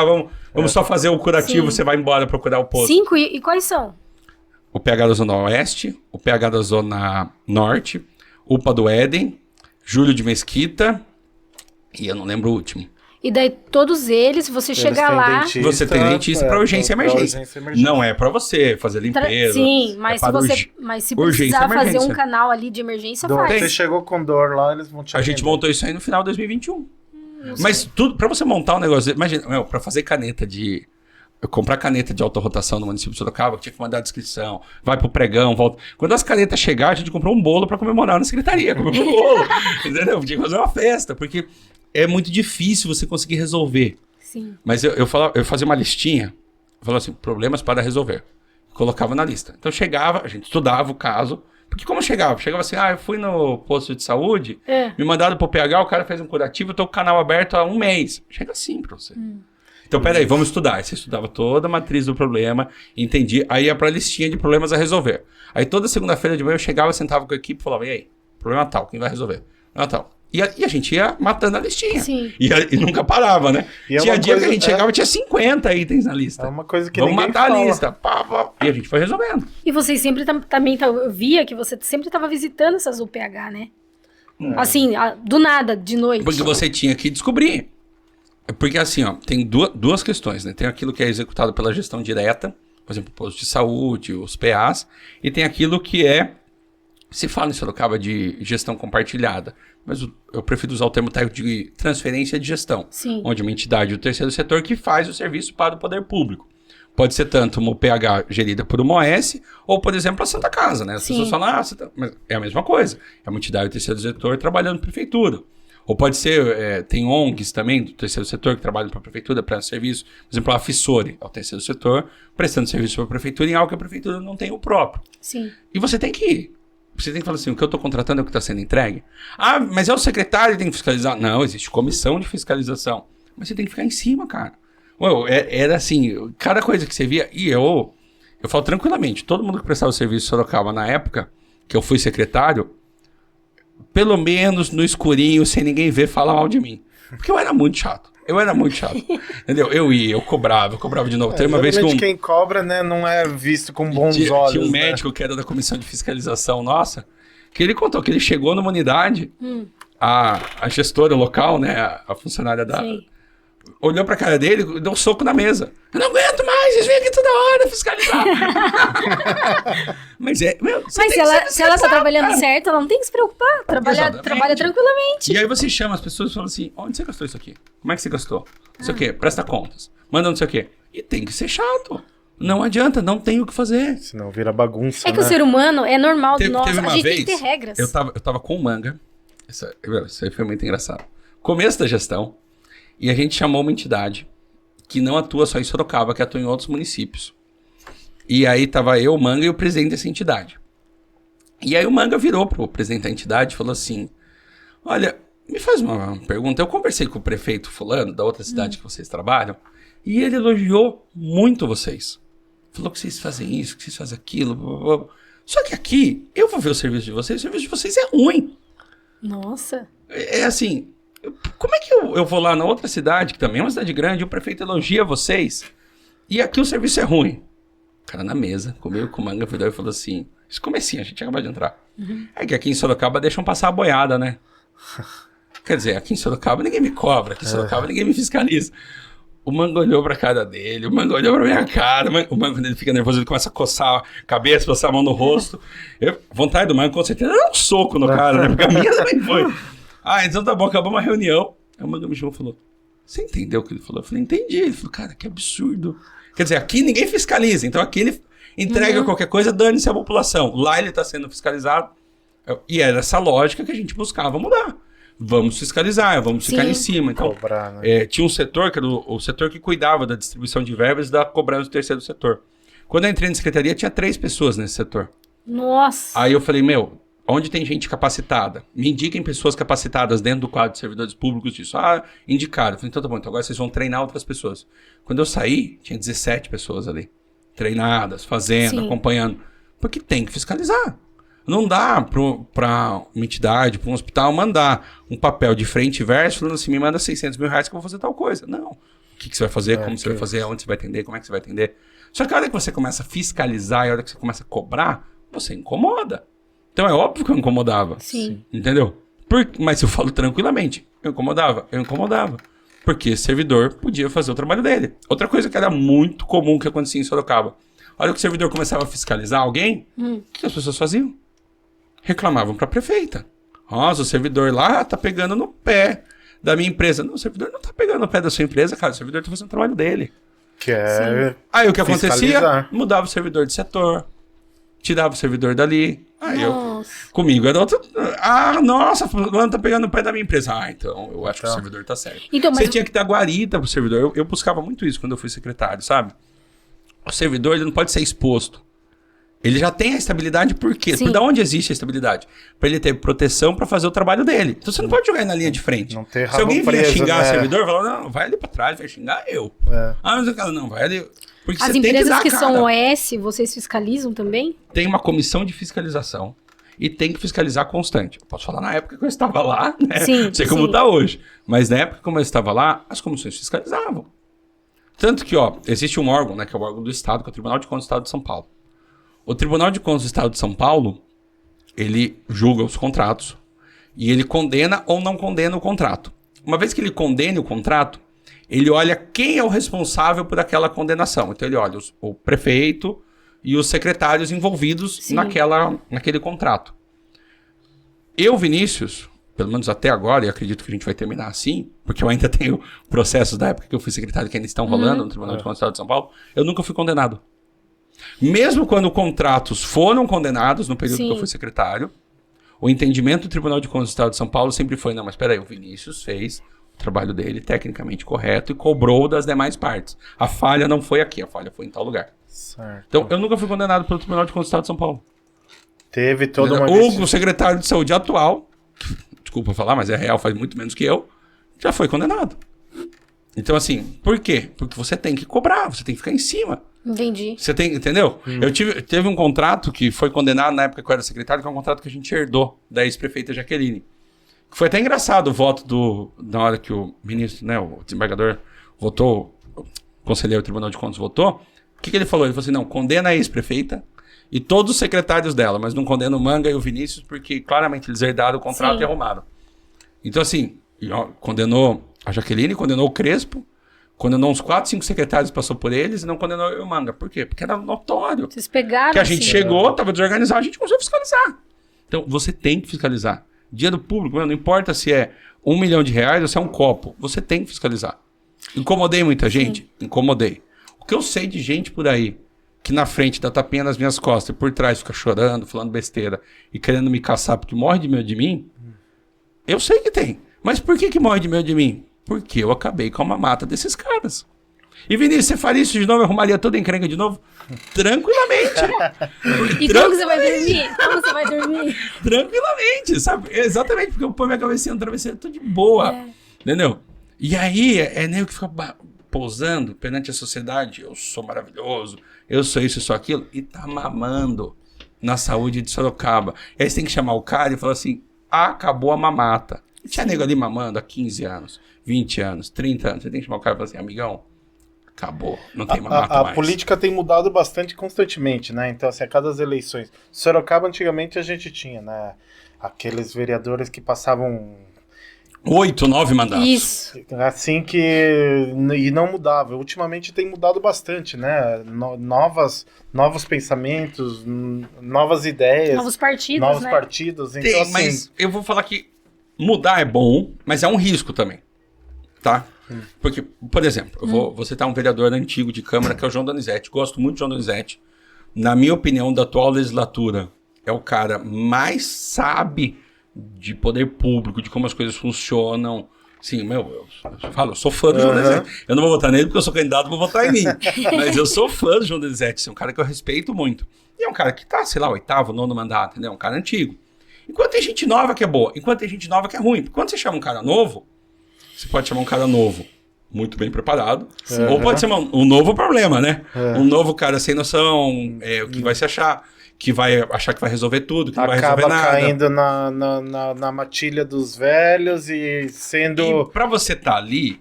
Vamos só fazer o curativo, você vai embora procurar o posto. 5, e quais são? O PH da Zona Oeste, o PH da Zona Norte, UPA do Éden, Júlio de Mesquita, e eu não lembro o último. E daí, todos eles, você chegar lá... Você tem dentista para urgência e emergência. Não é para você fazer limpeza. Sim, mas se precisar fazer um canal ali de emergência, faz. Você chegou com dor lá, eles vão te atender. A gente montou isso aí no final de 2021. Mas tudo, para você montar um negócio... Imagina, para fazer caneta de... comprar caneta de alta rotação no município de Sorocaba, que tinha que mandar a descrição, vai pro pregão, volta. Quando as canetas chegaram, a gente comprou um bolo para comemorar na secretaria, comeu um bolo, entendeu? Tinha que fazer uma festa, porque é muito difícil você conseguir resolver. Sim. Mas eu fazia uma listinha, eu falava assim, problemas para resolver. Colocava na lista. Então chegava, a gente estudava o caso, porque como chegava? Chegava assim, eu fui no posto de saúde, me mandaram pro PH, o cara fez um curativo, eu tô com o canal aberto há 1 mês. Chega assim pra você. Então, peraí, vamos estudar. Aí você estudava toda a matriz do problema, entendi. Aí ia pra listinha de problemas a resolver. Aí toda segunda-feira de manhã eu chegava, sentava com a equipe e falava, e aí, problema tal, quem vai resolver? Problema tal. E a gente ia matando a listinha. Sim. E nunca parava, né? E tinha dia que a gente chegava e tinha 50 itens na lista. É uma coisa que vamos ninguém matar fala. a lista. Pá. E a gente foi resolvendo. E vocês sempre também... Eu via que você sempre estava visitando essas UPH, né? Assim, do nada, de noite. Porque você tinha que descobrir. Porque assim, tem duas questões, né? Tem aquilo que é executado pela gestão direta, por exemplo, o posto de saúde, os PAs, e tem aquilo que se fala em Sorocaba de gestão compartilhada, mas eu prefiro usar o termo técnico de transferência de gestão, Sim. onde uma entidade do terceiro setor que faz o serviço para o poder público. Pode ser tanto uma UPH gerida por uma OS, ou, por exemplo, a Santa Casa, né? As pessoas falam, mas é a mesma coisa. É uma entidade do terceiro setor trabalhando na prefeitura. Ou pode ser, tem ONGs também do terceiro setor que trabalham para a prefeitura, prestando serviço. Por exemplo, a Fissore é o terceiro setor, prestando serviço para a prefeitura em algo que a prefeitura não tem o próprio. Sim. E você tem que ir. Você tem que falar assim, o que eu estou contratando é o que está sendo entregue. Mas é o secretário que tem que fiscalizar. Não, existe comissão de fiscalização. Mas você tem que ficar em cima, cara. Era assim, cada coisa que você via... E eu falo tranquilamente, todo mundo que prestava serviço em Sorocaba na época, que eu fui secretário, pelo menos no escurinho, sem ninguém ver, fala mal de mim. Porque eu era muito chato. Entendeu? Eu ia, eu cobrava de novo. Tem uma vez que quem cobra, né, não é visto com bons olhos. Tinha um médico que era da comissão de fiscalização nossa, que ele contou que ele chegou numa unidade, a gestora local, né, a funcionária Sim. olhou pra cara dele e deu um soco na mesa. Eu não aguento mais, vocês vêm aqui toda hora fiscalizar. Mas se ela tá trabalhando certo, ela não tem que se preocupar. Trabalha tranquilamente. E aí você chama as pessoas e fala assim, onde você gastou isso aqui? Como é que você gastou? Não sei o quê, presta contas. Manda não sei o quê. E tem que ser chato. Não adianta, não tem o que fazer. Senão vira bagunça, É que o ser humano é normal. Teve Nossa, uma a gente vez, tem que ter regras. Eu tava com o Manga. Isso aí foi muito engraçado. Começo da gestão. E a gente chamou uma entidade que não atua só em Sorocaba, que atua em outros municípios. E aí tava eu, o Manga e o presidente dessa entidade. E aí o Manga virou pro presidente da entidade e falou assim, olha, me faz uma pergunta. Eu conversei com o prefeito fulano, da outra cidade que vocês trabalham, e ele elogiou muito vocês. Falou que vocês fazem isso, que vocês fazem aquilo. Blá, blá, blá. Só que aqui, eu vou ver o serviço de vocês, o serviço de vocês é ruim. Nossa. É assim, como é que eu vou lá na outra cidade, que também é uma cidade grande, o prefeito elogia vocês, e aqui o serviço é ruim? O cara na mesa, comigo com o Manga, virou e falou assim, isso comecinho, a gente acabou de entrar. É que aqui em Sorocaba deixam passar a boiada, né? Quer dizer, aqui em Sorocaba ninguém me cobra, aqui em Sorocaba ninguém me fiscaliza. O Manga olhou pra cara dele, o Manga olhou pra minha cara, o Manga, quando ele fica nervoso, ele começa a coçar a cabeça, passar a mão no rosto. Vontade do Manga, com certeza, era um soco no cara, né? Porque a minha também foi. Ah, então tá bom, acabou uma reunião. Aí o Manga me chamou e falou, você entendeu o que ele falou? Eu falei, entendi. Ele falou, cara, que absurdo. Quer dizer, aqui ninguém fiscaliza, então aqui ele entrega qualquer coisa, dane-se a população. Lá ele tá sendo fiscalizado. E era essa lógica que a gente buscava mudar. Vamos fiscalizar, vamos ficar em cima. Então, cobrar, né? tinha um setor, que era o setor que cuidava da distribuição de verbas e da cobrança do terceiro setor. Quando eu entrei na secretaria, tinha 3 pessoas nesse setor. Nossa. Aí eu falei, onde tem gente capacitada? Me indiquem pessoas capacitadas dentro do quadro de servidores públicos disso. Ah, indicaram. Eu falei, então tá bom, então agora vocês vão treinar outras pessoas. Quando eu saí, tinha 17 pessoas ali. Treinadas, fazendo, acompanhando. Porque tem que fiscalizar. Não dá pra uma entidade, pra um hospital, mandar um papel de frente e verso falando assim, me manda 600 mil reais que eu vou fazer tal coisa. Não. O que você vai fazer, como você vai fazer, aonde você vai atender, como é que você vai atender. Só que a hora que você começa a fiscalizar e a hora que você começa a cobrar, você incomoda. Então é óbvio que eu incomodava. Sim. Entendeu? Mas eu falo tranquilamente. Eu incomodava. Porque esse servidor podia fazer o trabalho dele. Outra coisa que era muito comum que acontecia em Sorocaba. A hora que o servidor começava a fiscalizar alguém, o que as pessoas faziam? Reclamavam para a prefeita. Nossa, o servidor lá tá pegando no pé da minha empresa. Não, o servidor não tá pegando no pé da sua empresa, cara. O servidor tá fazendo o trabalho dele. Que é Aí o que acontecia? fiscalizar. Mudava o servidor de setor. Tirava o servidor dali. Aí comigo era outro. Ah, nossa, fulano tá pegando no pé da minha empresa. Ah, então eu acho que o servidor tá certo. Então, Você tinha que dar guarita pro servidor. Eu buscava muito isso quando eu fui secretário, sabe? O servidor, ele não pode ser exposto. Ele já tem a estabilidade por quê? Por da onde existe a estabilidade? Para ele ter proteção para fazer o trabalho dele. Então você não pode jogar ele na linha de frente. Não ter Se alguém vier preso, xingar o né? servidor, fala, não, vai ali para trás, vai xingar eu. Ah, mas o cara não, vai ali. Porque As você tem empresas que que dar são cara. OS, vocês fiscalizam também? Tem uma comissão de fiscalização e tem que fiscalizar constante. Eu posso falar na época que eu estava lá, né? Sim, não sei como está hoje. Mas na época como eu estava lá, as comissões fiscalizavam. Tanto que, existe um órgão, né, que é o órgão do Estado, que é o Tribunal de Contas do Estado de São Paulo. O Tribunal de Contas do Estado de São Paulo, ele julga os contratos e ele condena ou não condena o contrato. Uma vez que ele condene o contrato, ele olha quem é o responsável por aquela condenação. Então ele olha o prefeito e os secretários envolvidos naquele contrato. Eu, Vinícius, pelo menos até agora, e acredito que a gente vai terminar assim, porque eu ainda tenho processos da época que eu fui secretário que ainda estão rolando no Tribunal de Contas do Estado de São Paulo, eu nunca fui condenado. Mesmo quando contratos foram condenados no período que eu fui secretário, o entendimento do Tribunal de Contas do Estado de São Paulo sempre foi, não, mas peraí, o Vinícius fez o trabalho dele tecnicamente correto e cobrou das demais partes. A falha não foi aqui, a falha foi em tal lugar. Certo. Então, eu nunca fui condenado pelo Tribunal de Contas do Estado de São Paulo. Teve toda uma... O secretário de saúde atual, desculpa falar, mas é real, faz muito menos que eu, já foi condenado. Então, assim, por quê? Porque você tem que cobrar, você tem que ficar em cima. Entendi. Você tem, entendeu? Teve um contrato que foi condenado na época que eu era secretário, que é um contrato que a gente herdou da ex-prefeita Jaqueline. Foi até engraçado o voto na hora que o ministro, né, o desembargador votou, o conselheiro do Tribunal de Contas votou. O que ele falou? Ele falou assim, não, condena a ex-prefeita e todos os secretários dela, mas não condena o Manga e o Vinícius, porque claramente eles herdaram o contrato e arrumaram. Então, assim, condenou a Jaqueline, condenou o Crespo, condenou uns 4, 5 secretários, passou por eles e não condenou o Manga. Por quê? Porque era notório. Vocês pegaram. Que a gente chegou, tava desorganizado, a gente começou a fiscalizar. Então, você tem que fiscalizar. Dinheiro público, não importa se é R$1 milhão ou se é um copo, você tem que fiscalizar. Incomodei muita gente? Sim. Incomodei. O que eu sei de gente por aí, que na frente dá tapinha nas minhas costas e por trás fica chorando, falando besteira e querendo me caçar porque morre de medo de mim, eu sei que tem. Mas por que morre de medo de mim? Porque eu acabei com a mamata desses caras. E Vinícius, você faria isso de novo? Eu arrumaria toda a encrenca de novo? Tranquilamente. E como você vai dormir? Como você vai dormir? Tranquilamente, sabe? Exatamente, porque eu ponho minha cabecinha no travesseiro, eu tô de boa. Entendeu? E aí, é nem o que fica pousando perante a sociedade. Eu sou maravilhoso, eu sou isso, eu sou aquilo. E tá mamando na saúde de Sorocaba. E aí você tem que chamar o cara e falar assim, acabou a mamata. E tinha nego ali mamando há 15 anos, 20 anos, 30 anos. Você tem que chamar o cara e falar assim, amigão, acabou, não tem mamata mais. A política tem mudado bastante constantemente, né? Então, assim, a cada eleições. Sorocaba, antigamente, a gente tinha, né? Aqueles vereadores que passavam 8, 9 mandatos. Isso. Assim que... E não mudava. Ultimamente tem mudado bastante, né? Novos pensamentos, novas ideias. Novos partidos, Novos né? partidos. Então, tem, assim, mas eu vou falar que mudar é bom, mas é um risco também. Tá? Porque, por exemplo, eu vou citar um vereador antigo de Câmara, que é o João Donizete. Gosto muito de João Donizete. Na minha opinião, da atual legislatura, é o cara mais sabe de poder público, de como as coisas funcionam. Sim, eu falo, eu sou fã do João Donizete. Eu não vou votar nele porque eu sou candidato, vou votar em mim. Mas eu sou fã do João Donizete. É um cara que eu respeito muito. E é um cara que tá, sei lá, 8º, 9º mandato, entendeu? Um cara antigo. Enquanto tem gente nova que é boa, enquanto tem gente nova que é ruim. Porque quando você chama um cara novo, você pode chamar um cara novo, muito bem preparado, ou pode ser um novo problema, né? Um novo cara sem noção, o que vai se achar, que vai achar que vai resolver tudo, que não vai resolver nada. Acaba caindo na matilha dos velhos e sendo... E pra você estar ali,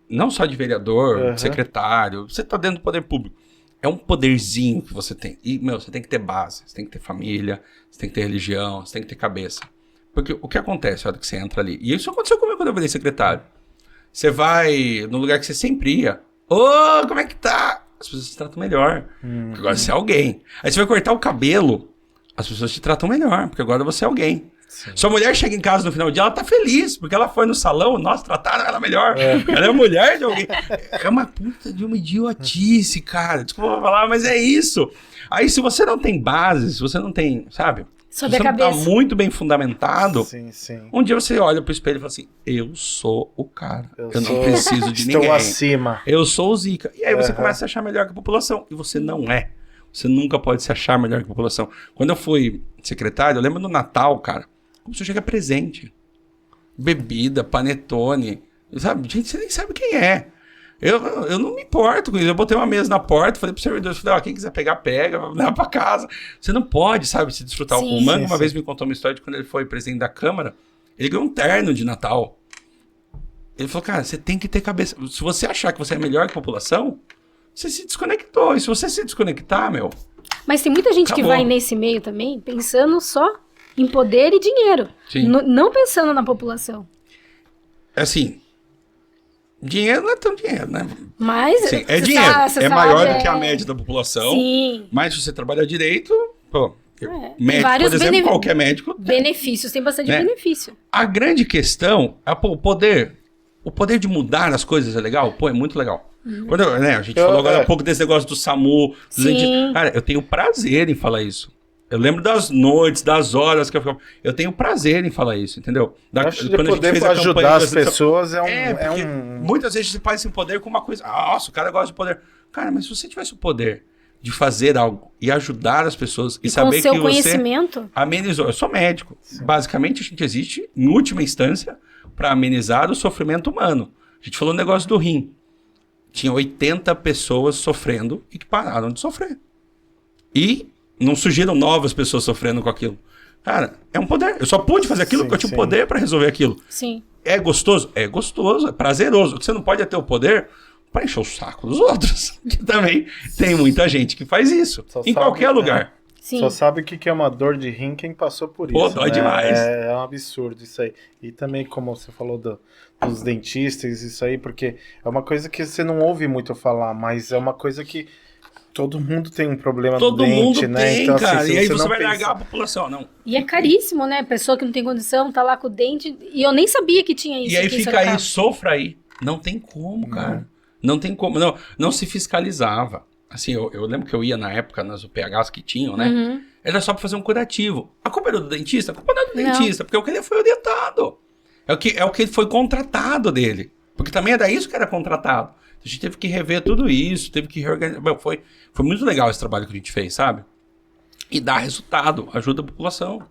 não só de vereador, de secretário, você tá dentro do poder público. É um poderzinho que você tem. E, você tem que ter base, você tem que ter família, você tem que ter religião, você tem que ter cabeça. Porque o que acontece na hora que você entra ali? E isso aconteceu comigo quando eu virei secretário. Você vai no lugar que você sempre ia. Ô, como é que tá? As pessoas te tratam melhor. Porque agora você é alguém. Aí você vai cortar o cabelo, as pessoas te tratam melhor. Porque agora você é alguém. Sim. Sua mulher chega em casa no final do dia, ela tá feliz. Porque ela foi no salão, nós trataram ela melhor. Ela é mulher de alguém. É uma puta de uma idiotice, cara. Desculpa falar, mas é isso. Aí se você não tem base, se você não tem, sabe... Se você não tá muito bem fundamentado, um dia você olha pro espelho e fala assim, eu sou o cara, eu não preciso de ninguém. Estou acima. Eu sou o Zica. E aí você começa a se achar melhor que a população. E você não é. Você nunca pode se achar melhor que a população. Quando eu fui secretário, eu lembro do Natal, cara, como você chega presente. Bebida, panetone, sabe? Gente, você nem sabe quem é. Eu não me importo com isso. Eu botei uma mesa na porta, falei pro servidor, quem quiser pegar, pega, leva pra casa. Você não pode, sabe, se desfrutar. O Manga uma vez me contou uma história de quando ele foi presidente da Câmara, ele ganhou um terno de Natal. Ele falou, cara, você tem que ter cabeça. Se você achar que você é melhor que a população, você se desconectou. E se você se desconectar, Mas tem muita gente que vai nesse meio também, pensando só em poder e dinheiro. Não pensando na população. Assim... Dinheiro não é tão dinheiro, né? Mas sim, é dinheiro. É maior do que a média da população. Sim. Mas se você trabalhar direito, médico, por exemplo, qualquer médico... Benefícios, tem bastante benefício. A grande questão é o poder. O poder de mudar as coisas é legal? Pô, é muito legal. Quando a gente falou agora há pouco desse negócio do SAMU. Cara, eu tenho prazer em falar isso. Eu lembro das noites, das horas que eu ficava... Eu tenho prazer em falar isso, entendeu? Acho que poder ajudar as pessoas muitas vezes você faz esse poder com uma coisa... Nossa, o cara gosta de poder. Cara, mas se você tivesse o poder de fazer algo e ajudar as pessoas e saber que você... com o seu conhecimento... amenizou. Eu sou médico. Sim. Basicamente, a gente existe, em última instância, para amenizar o sofrimento humano. A gente falou um negócio do rim. Tinha 80 pessoas sofrendo e que pararam de sofrer. E... não surgiram novas pessoas sofrendo com aquilo. Cara, é um poder. Eu só pude fazer aquilo porque eu tinha poder para resolver aquilo. Sim. É gostoso? É gostoso, é prazeroso. Você não pode ter o poder para encher o saco dos outros. Que também tem muita gente que faz isso. Em qualquer lugar. Sim. Só sabe o que é uma dor de rim quem passou por isso. Pô, dói demais. É um absurdo isso aí. E também, como você falou dos dentistas, isso aí, porque é uma coisa que você não ouve muito falar, mas é uma coisa que todo mundo tem um problema do dente, mundo né? tem, Então, cara. assim, E aí você você não vai pensa... largar a população, não. E é caríssimo, né? Pessoa que não tem condição, tá lá com o dente. E eu nem sabia que tinha isso. E aí aqui em fica Sorocaba. aí, sofra aí. Não tem como, cara. Não tem como. Não se fiscalizava. Assim, eu lembro que eu ia na época nas UPHs que tinham, né? Uhum. Era só pra fazer um curativo. A culpa era do dentista? A culpa não é do Não. dentista, porque é o que ele foi orientado. É o que ele foi contratado dele. Porque também era isso que era contratado. A gente teve que rever tudo isso, teve que reorganizar. Bom, foi muito legal esse trabalho que a gente fez, sabe? E dá resultado, ajuda a população.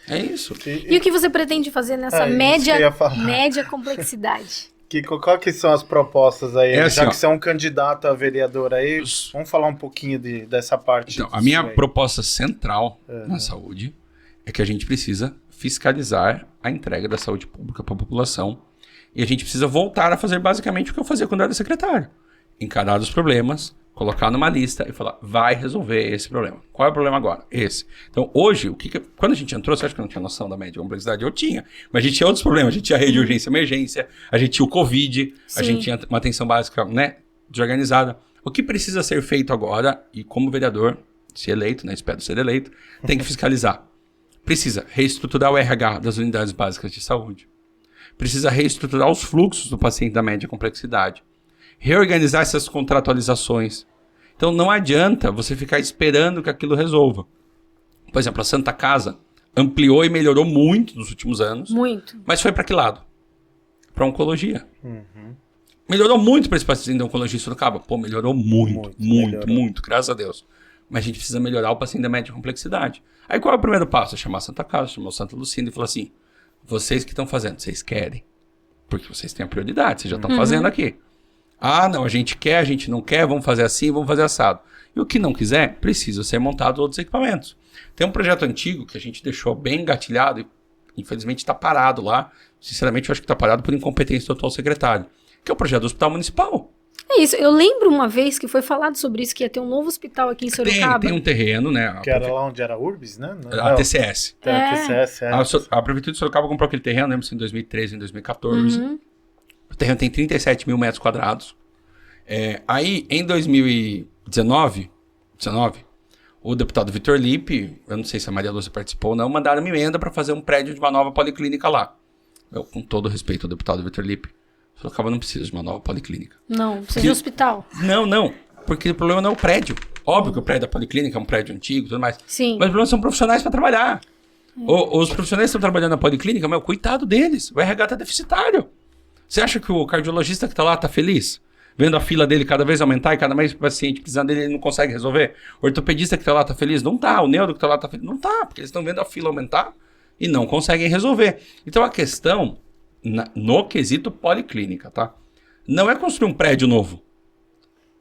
É isso. E o que você pretende fazer nessa isso que eu ia falar. média complexidade? Qual que são as propostas aí? É assim, Já ó. que você é um candidato a vereador aí, vamos falar um pouquinho dessa parte. Então, a minha disso aí. proposta central na saúde é que a gente precisa fiscalizar a entrega da saúde pública para a população. E a gente precisa voltar a fazer basicamente o que eu fazia quando eu era secretário. Encarar os problemas, colocar numa lista e falar, vai resolver esse problema. Qual é o problema agora? Esse. Então, hoje, quando a gente entrou, você acha que eu não tinha noção da média complexidade? Eu tinha. Mas a gente tinha outros problemas. A gente tinha rede de urgência e emergência, a gente tinha o Covid, a Sim. gente tinha uma atenção básica, né, desorganizada. O que precisa ser feito agora, e como vereador, se eleito, né, espero ser eleito, tem que fiscalizar. Precisa reestruturar o RH das unidades básicas de saúde. Precisa reestruturar os fluxos do paciente da média complexidade. Reorganizar essas contratualizações. Então não adianta você ficar esperando que aquilo resolva. Por exemplo, a Santa Casa ampliou e melhorou muito nos últimos anos. Muito. Mas foi para que lado? Para oncologia. Melhorou muito para esse paciente da oncologia em Sorocaba? Pô, melhorou muito, Melhorou. graças a Deus. Mas a gente precisa melhorar o paciente da média complexidade. Aí qual é o primeiro passo? É chamar a Santa Casa, chamar o Santa Lucinda e falar assim, vocês que estão fazendo, vocês querem? Porque vocês têm a prioridade, vocês já estão fazendo aqui. Ah, não, a gente quer, a gente não quer, vamos fazer assim, vamos fazer assado. E o que não quiser, precisa ser montado outros equipamentos. Tem um projeto antigo que a gente deixou bem engatilhado e infelizmente está parado lá. Sinceramente, eu acho que está parado por incompetência do atual secretário. Que é o projeto do Hospital Municipal. É isso. Eu lembro uma vez que foi falado sobre isso, que ia ter um novo hospital aqui em Sorocaba. Tem um terreno, né? Que era lá onde era a Urbis, né? A TCS. A TCS, A Prefeitura de Sorocaba comprou aquele terreno, lembro-se, em 2013, em 2014. O terreno tem 37 mil metros quadrados. Aí, em 2019, o deputado Vitor Lippe, eu não sei se a Maria Lúcia participou ou não, mandaram uma emenda para fazer um prédio de uma nova policlínica lá. Eu, com todo respeito ao deputado Vitor Lippe, Sorocaba não precisa de uma nova policlínica. Não, precisa de hospital. Não, porque o problema não é o prédio. Óbvio que o prédio da policlínica é um prédio antigo e tudo mais. Sim. Mas o problema são profissionais para trabalhar. Os profissionais que estão trabalhando na policlínica, meu, coitado deles. O RH tá deficitário. Você acha que o cardiologista que tá lá tá feliz? Vendo a fila dele cada vez aumentar e cada vez o paciente precisando dele, ele não consegue resolver? O ortopedista que tá lá tá feliz? Não tá. O neuro que tá lá tá feliz? Não tá, porque eles estão vendo a fila aumentar e não conseguem resolver. Então a questão, no quesito policlínica, tá? Não é construir um prédio novo.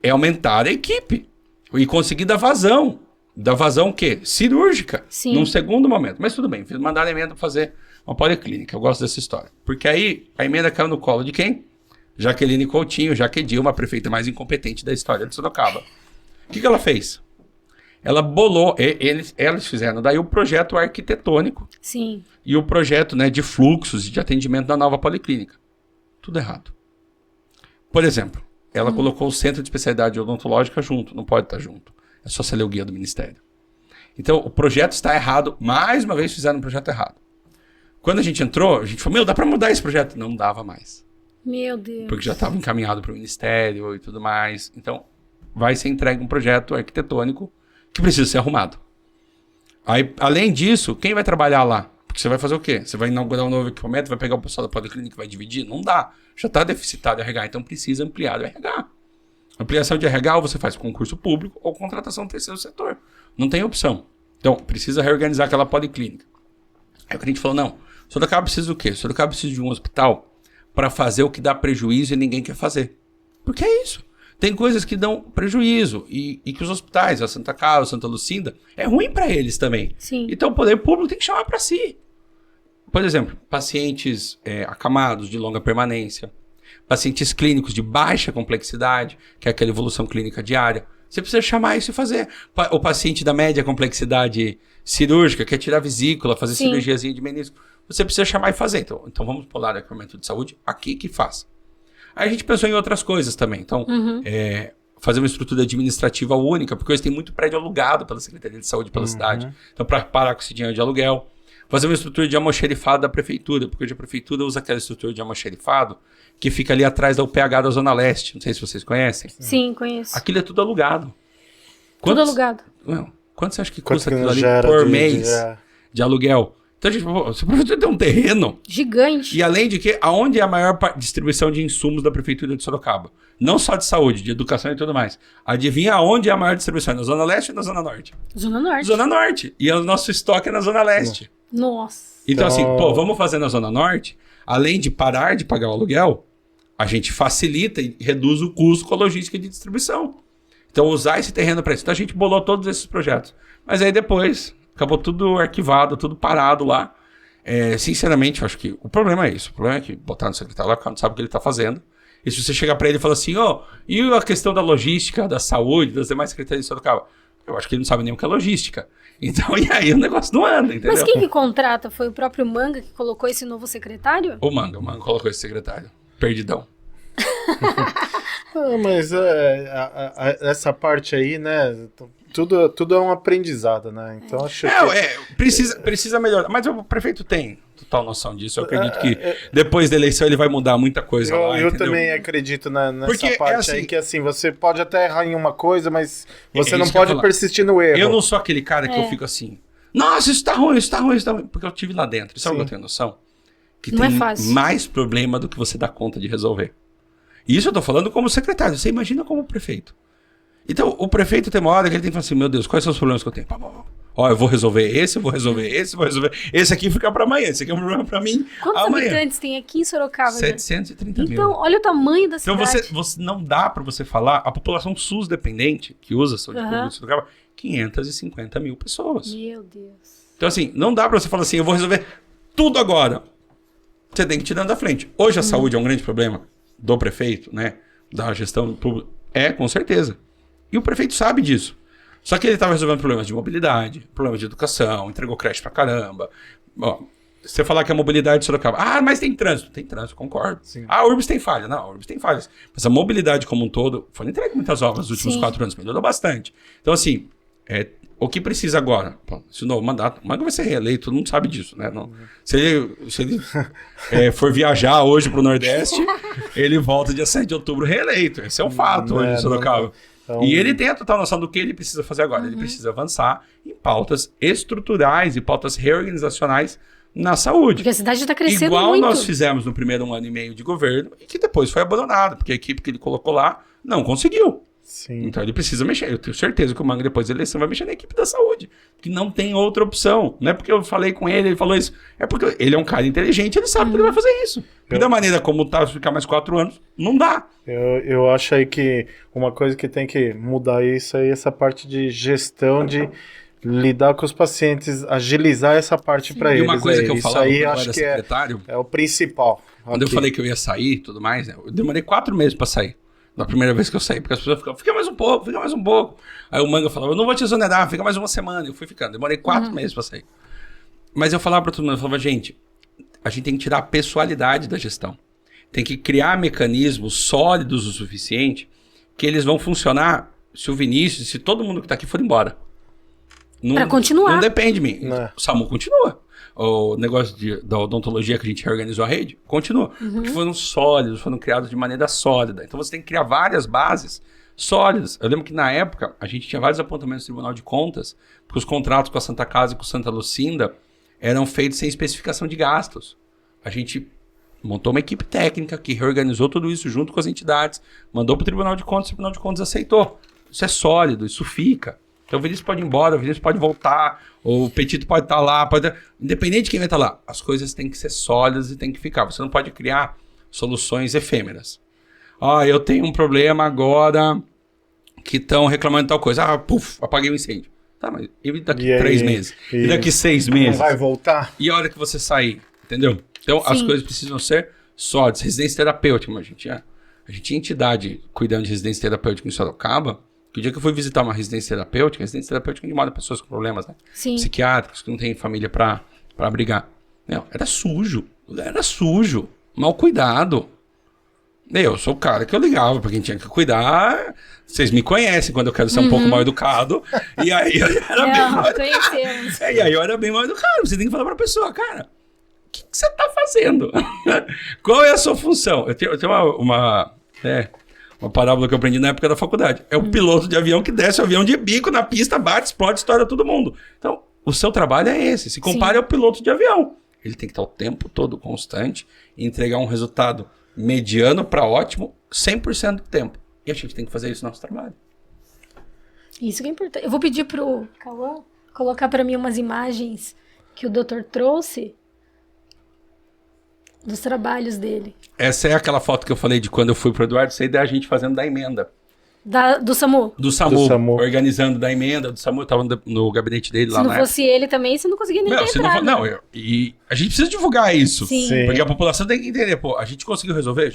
É aumentar a equipe e conseguir dar vazão. Dar vazão o quê? Cirúrgica. Sim. Num segundo momento. Mas tudo bem, mandaram a emenda para fazer uma policlínica. Eu gosto dessa história. Porque aí a emenda caiu no colo de quem? Jaqueline Coutinho, Jaquedilma, a prefeita mais incompetente da história de Sorocaba. O que ela fez? Ela bolou, eles fizeram daí o projeto arquitetônico. Sim. E o projeto, né, de fluxos e de atendimento da nova policlínica. Tudo errado. Por exemplo, ela colocou o centro de especialidade odontológica junto. Não pode estar junto. É só você ler o guia do Ministério. Então, o projeto está errado. Mais uma vez fizeram um projeto errado. Quando a gente entrou, a gente falou, dá para mudar esse projeto. Não dava mais. Meu Deus. Porque já estava encaminhado para o Ministério e tudo mais. Então, vai ser entregue um projeto arquitetônico que precisa ser arrumado. Aí, além disso, quem vai trabalhar lá? Porque você vai fazer o quê? Você vai inaugurar um novo equipamento, vai pegar o pessoal da policlínica e vai dividir? Não dá. Já está deficitário o RH, então precisa ampliar o RH. Ampliação de RH ou você faz concurso público ou contratação do terceiro setor. Não tem opção. Então, precisa reorganizar aquela policlínica. Aí a gente falou, não, Sorocaba precisa do quê? Sorocaba precisa de um hospital para fazer o que dá prejuízo e ninguém quer fazer. Porque é isso. Tem coisas que dão prejuízo e que os hospitais, a Santa Casa, a Santa Lucinda, é ruim para eles também. Sim. Então o poder público tem que chamar para si. Por exemplo, pacientes acamados de longa permanência, pacientes clínicos de baixa complexidade, que é aquela evolução clínica diária, Você precisa chamar isso e fazer. O paciente da média complexidade cirúrgica, quer tirar vesícula, fazer cirurgiazinha de menisco, você precisa chamar e fazer. Então vamos pular o equipamento de saúde aqui que faz. Aí a gente pensou em outras coisas também. Então, fazer uma estrutura administrativa única, porque hoje tem muito prédio alugado pela Secretaria de Saúde pela cidade. Então, para parar com esse dinheiro de aluguel. Fazer uma estrutura de almoxerifado da prefeitura, porque hoje a prefeitura usa aquela estrutura de almoxerifado que fica ali atrás da UPH da Zona Leste. Não sei se vocês conhecem. Sim, conheço. Aquilo é tudo alugado. Tudo alugado. Quanto você acha que custa que aquilo ali gera por mês de aluguel? Então, a gente, se a prefeitura tem um terreno... Gigante. E além de que, aonde é a maior distribuição de insumos da prefeitura de Sorocaba? Não só de saúde, de educação e tudo mais. Adivinha aonde é a maior distribuição? Na Zona Leste ou na Zona Norte? Zona Norte. Zona Norte. E o nosso estoque é na Zona Leste. Nossa. Então, assim, vamos fazer na Zona Norte, além de parar de pagar o aluguel, a gente facilita e reduz o custo com a logística de distribuição. Então, usar esse terreno para isso. Então, a gente bolou todos esses projetos. Mas aí depois, acabou tudo arquivado, tudo parado lá. Sinceramente, eu acho que o problema é isso. O problema é que botar no secretário lá, o cara não sabe o que ele está fazendo. E se você chegar para ele e falar assim, e a questão da logística, da saúde, das demais secretarias de Sorocaba? Eu acho que ele não sabe nem o que é logística. Então, e aí o negócio não anda, entendeu? Mas quem que contrata? Foi o próprio Manga que colocou esse novo secretário? O Manga colocou esse secretário. Perdidão. Mas essa parte aí, né? Tudo é um aprendizado, né? Então acho que... precisa melhorar. Mas o prefeito tem total noção disso. Eu acredito que depois da eleição ele vai mudar muita coisa lá. Eu também acredito nessa Porque parte assim, aí que assim, você pode até errar em uma coisa, mas você não pode persistir no erro. Eu não sou aquele cara que eu fico assim, nossa, isso tá ruim, isso tá ruim, isso tá ruim. Porque eu tive lá dentro. Sabe o que eu tenho noção? Que não tem é fácil. Mais problema do que você dá conta de resolver. E isso eu tô falando como secretário. Você imagina como prefeito. Então, o prefeito tem uma hora que ele tem que falar assim, meu Deus, quais são os problemas que eu tenho? Eu vou resolver esse, eu vou resolver esse, eu vou resolver... Esse aqui fica pra amanhã, esse aqui é um problema pra mim Quantos amanhã. habitantes tem aqui em Sorocaba? 730 mil. Então, olha o tamanho da então, cidade. você não dá pra você falar... A população SUS dependente, que usa saúde pública de Sorocaba, 550 mil pessoas. Meu Deus. Então, assim, não dá pra você falar assim, eu vou resolver tudo agora. Você tem que tirar da frente. Hoje a saúde é um grande problema do prefeito, né? Da gestão pública. Com certeza. E o prefeito sabe disso. Só que ele estava resolvendo problemas de mobilidade, problemas de educação, entregou creche pra caramba. Você falar que a mobilidade de Sorocaba... mas tem trânsito. Tem trânsito, concordo. Sim. A Urbs tem falha. Não, a Urbs tem falhas. Mas a mobilidade como um todo... Foram entregue muitas obras nos últimos 4 anos. Melhorou bastante. Então, assim... o que precisa agora? Se o novo mandato... O Manga vai ser reeleito, todo mundo sabe disso, né? Não, se ele for viajar hoje pro Nordeste, ele volta dia 7 de outubro reeleito. Esse é um fato hoje em Sorocaba. Então... E ele tem a total noção do que ele precisa fazer agora. Ele precisa avançar em pautas estruturais e pautas reorganizacionais na saúde. Porque a cidade está crescendo Igual muito. nós fizemos no primeiro 1 ano e meio de governo e que depois foi abandonado, porque a equipe que ele colocou lá não conseguiu. Sim. Então ele precisa mexer. Eu tenho certeza que o Manga, depois da eleição, vai mexer na equipe da saúde. Que não tem outra opção. Não é porque eu falei com ele falou isso. É porque ele é um cara inteligente, ele sabe que ele vai fazer isso. E da maneira como tá, se ficar mais 4 anos, não dá. Eu acho aí que uma coisa que tem que mudar isso aí, essa parte de gestão, de lidar com os pacientes, agilizar essa parte para eles. E uma coisa que eu falava aí, quando eu acho era que secretário... é o principal. Quando eu falei que eu ia sair e tudo mais, né, eu demorei 4 meses para sair. Na primeira vez que eu saí, porque as pessoas ficavam, fica mais um pouco, fica mais um pouco. Aí o Manga falava, eu não vou te exonerar, fica mais uma semana. Eu fui ficando, demorei 4 meses pra sair. Mas eu falava pra todo mundo, eu falava, gente, a gente tem que tirar a pessoalidade da gestão. Tem que criar mecanismos sólidos o suficiente que eles vão funcionar se o Vinícius, se todo mundo que tá aqui for embora. Pra continuar. Não depende de mim. Não. O SAMU continua. O negócio da odontologia que a gente reorganizou a rede, continua. Porque foram sólidos, foram criados de maneira sólida. Então você tem que criar várias bases sólidas. Eu lembro que na época a gente tinha vários apontamentos do Tribunal de Contas, porque os contratos com a Santa Casa e com Santa Lucinda eram feitos sem especificação de gastos. A gente montou uma equipe técnica que reorganizou tudo isso junto com as entidades, mandou para o Tribunal de Contas, o Tribunal de Contas aceitou. Isso é sólido, isso fica. Então o Vinícius pode ir embora, o Vinícius pode voltar, o Petito pode estar lá, independente de quem vai estar lá, as coisas têm que ser sólidas e têm que ficar. Você não pode criar soluções efêmeras. Eu tenho um problema agora que estão reclamando de tal coisa. Apaguei o incêndio. Tá, mas e daqui 3 meses? E daqui 6 meses? Não vai voltar? E a hora que você sair? Entendeu? Então as coisas precisam ser sólidas. Residência terapêutica, a gente tinha entidade cuidando de residência terapêutica em Sorocaba Que o dia que eu fui visitar uma residência terapêutica é onde moram pessoas com problemas, né? Sim. Psiquiátricos, que não tem família pra abrigar. Meu, era sujo, mal cuidado. Eu sou o cara que eu ligava pra quem tinha que cuidar. Vocês me conhecem quando eu quero ser um pouco mal educado. E aí eu era bem mal conhecemos. E aí eu era bem mal educado. Você tem que falar pra pessoa, cara, o que você tá fazendo? Qual é a sua função? Eu tenho uma parábola que eu aprendi na época da faculdade. É o piloto de avião que desce o avião de bico na pista, bate, explode, estoura todo mundo. Então, o seu trabalho é esse. Se compare ao piloto de avião. Ele tem que estar o tempo todo constante e entregar um resultado mediano para ótimo 100% do tempo. E a gente tem que fazer isso no nosso trabalho. Isso que é importante. Eu vou pedir pro Cauã colocar para mim umas imagens que o doutor trouxe dos trabalhos dele. Essa é aquela foto que eu falei de quando eu fui pro Eduardo, isso aí da gente fazendo da emenda. Do SAMU. Do SAMU, organizando da emenda do SAMU, eu tava no gabinete dele lá na época. Se não fosse ele também, você não conseguia nem entrar. E a gente precisa divulgar isso. Sim. Porque a população tem que entender, pô, a gente conseguiu resolver.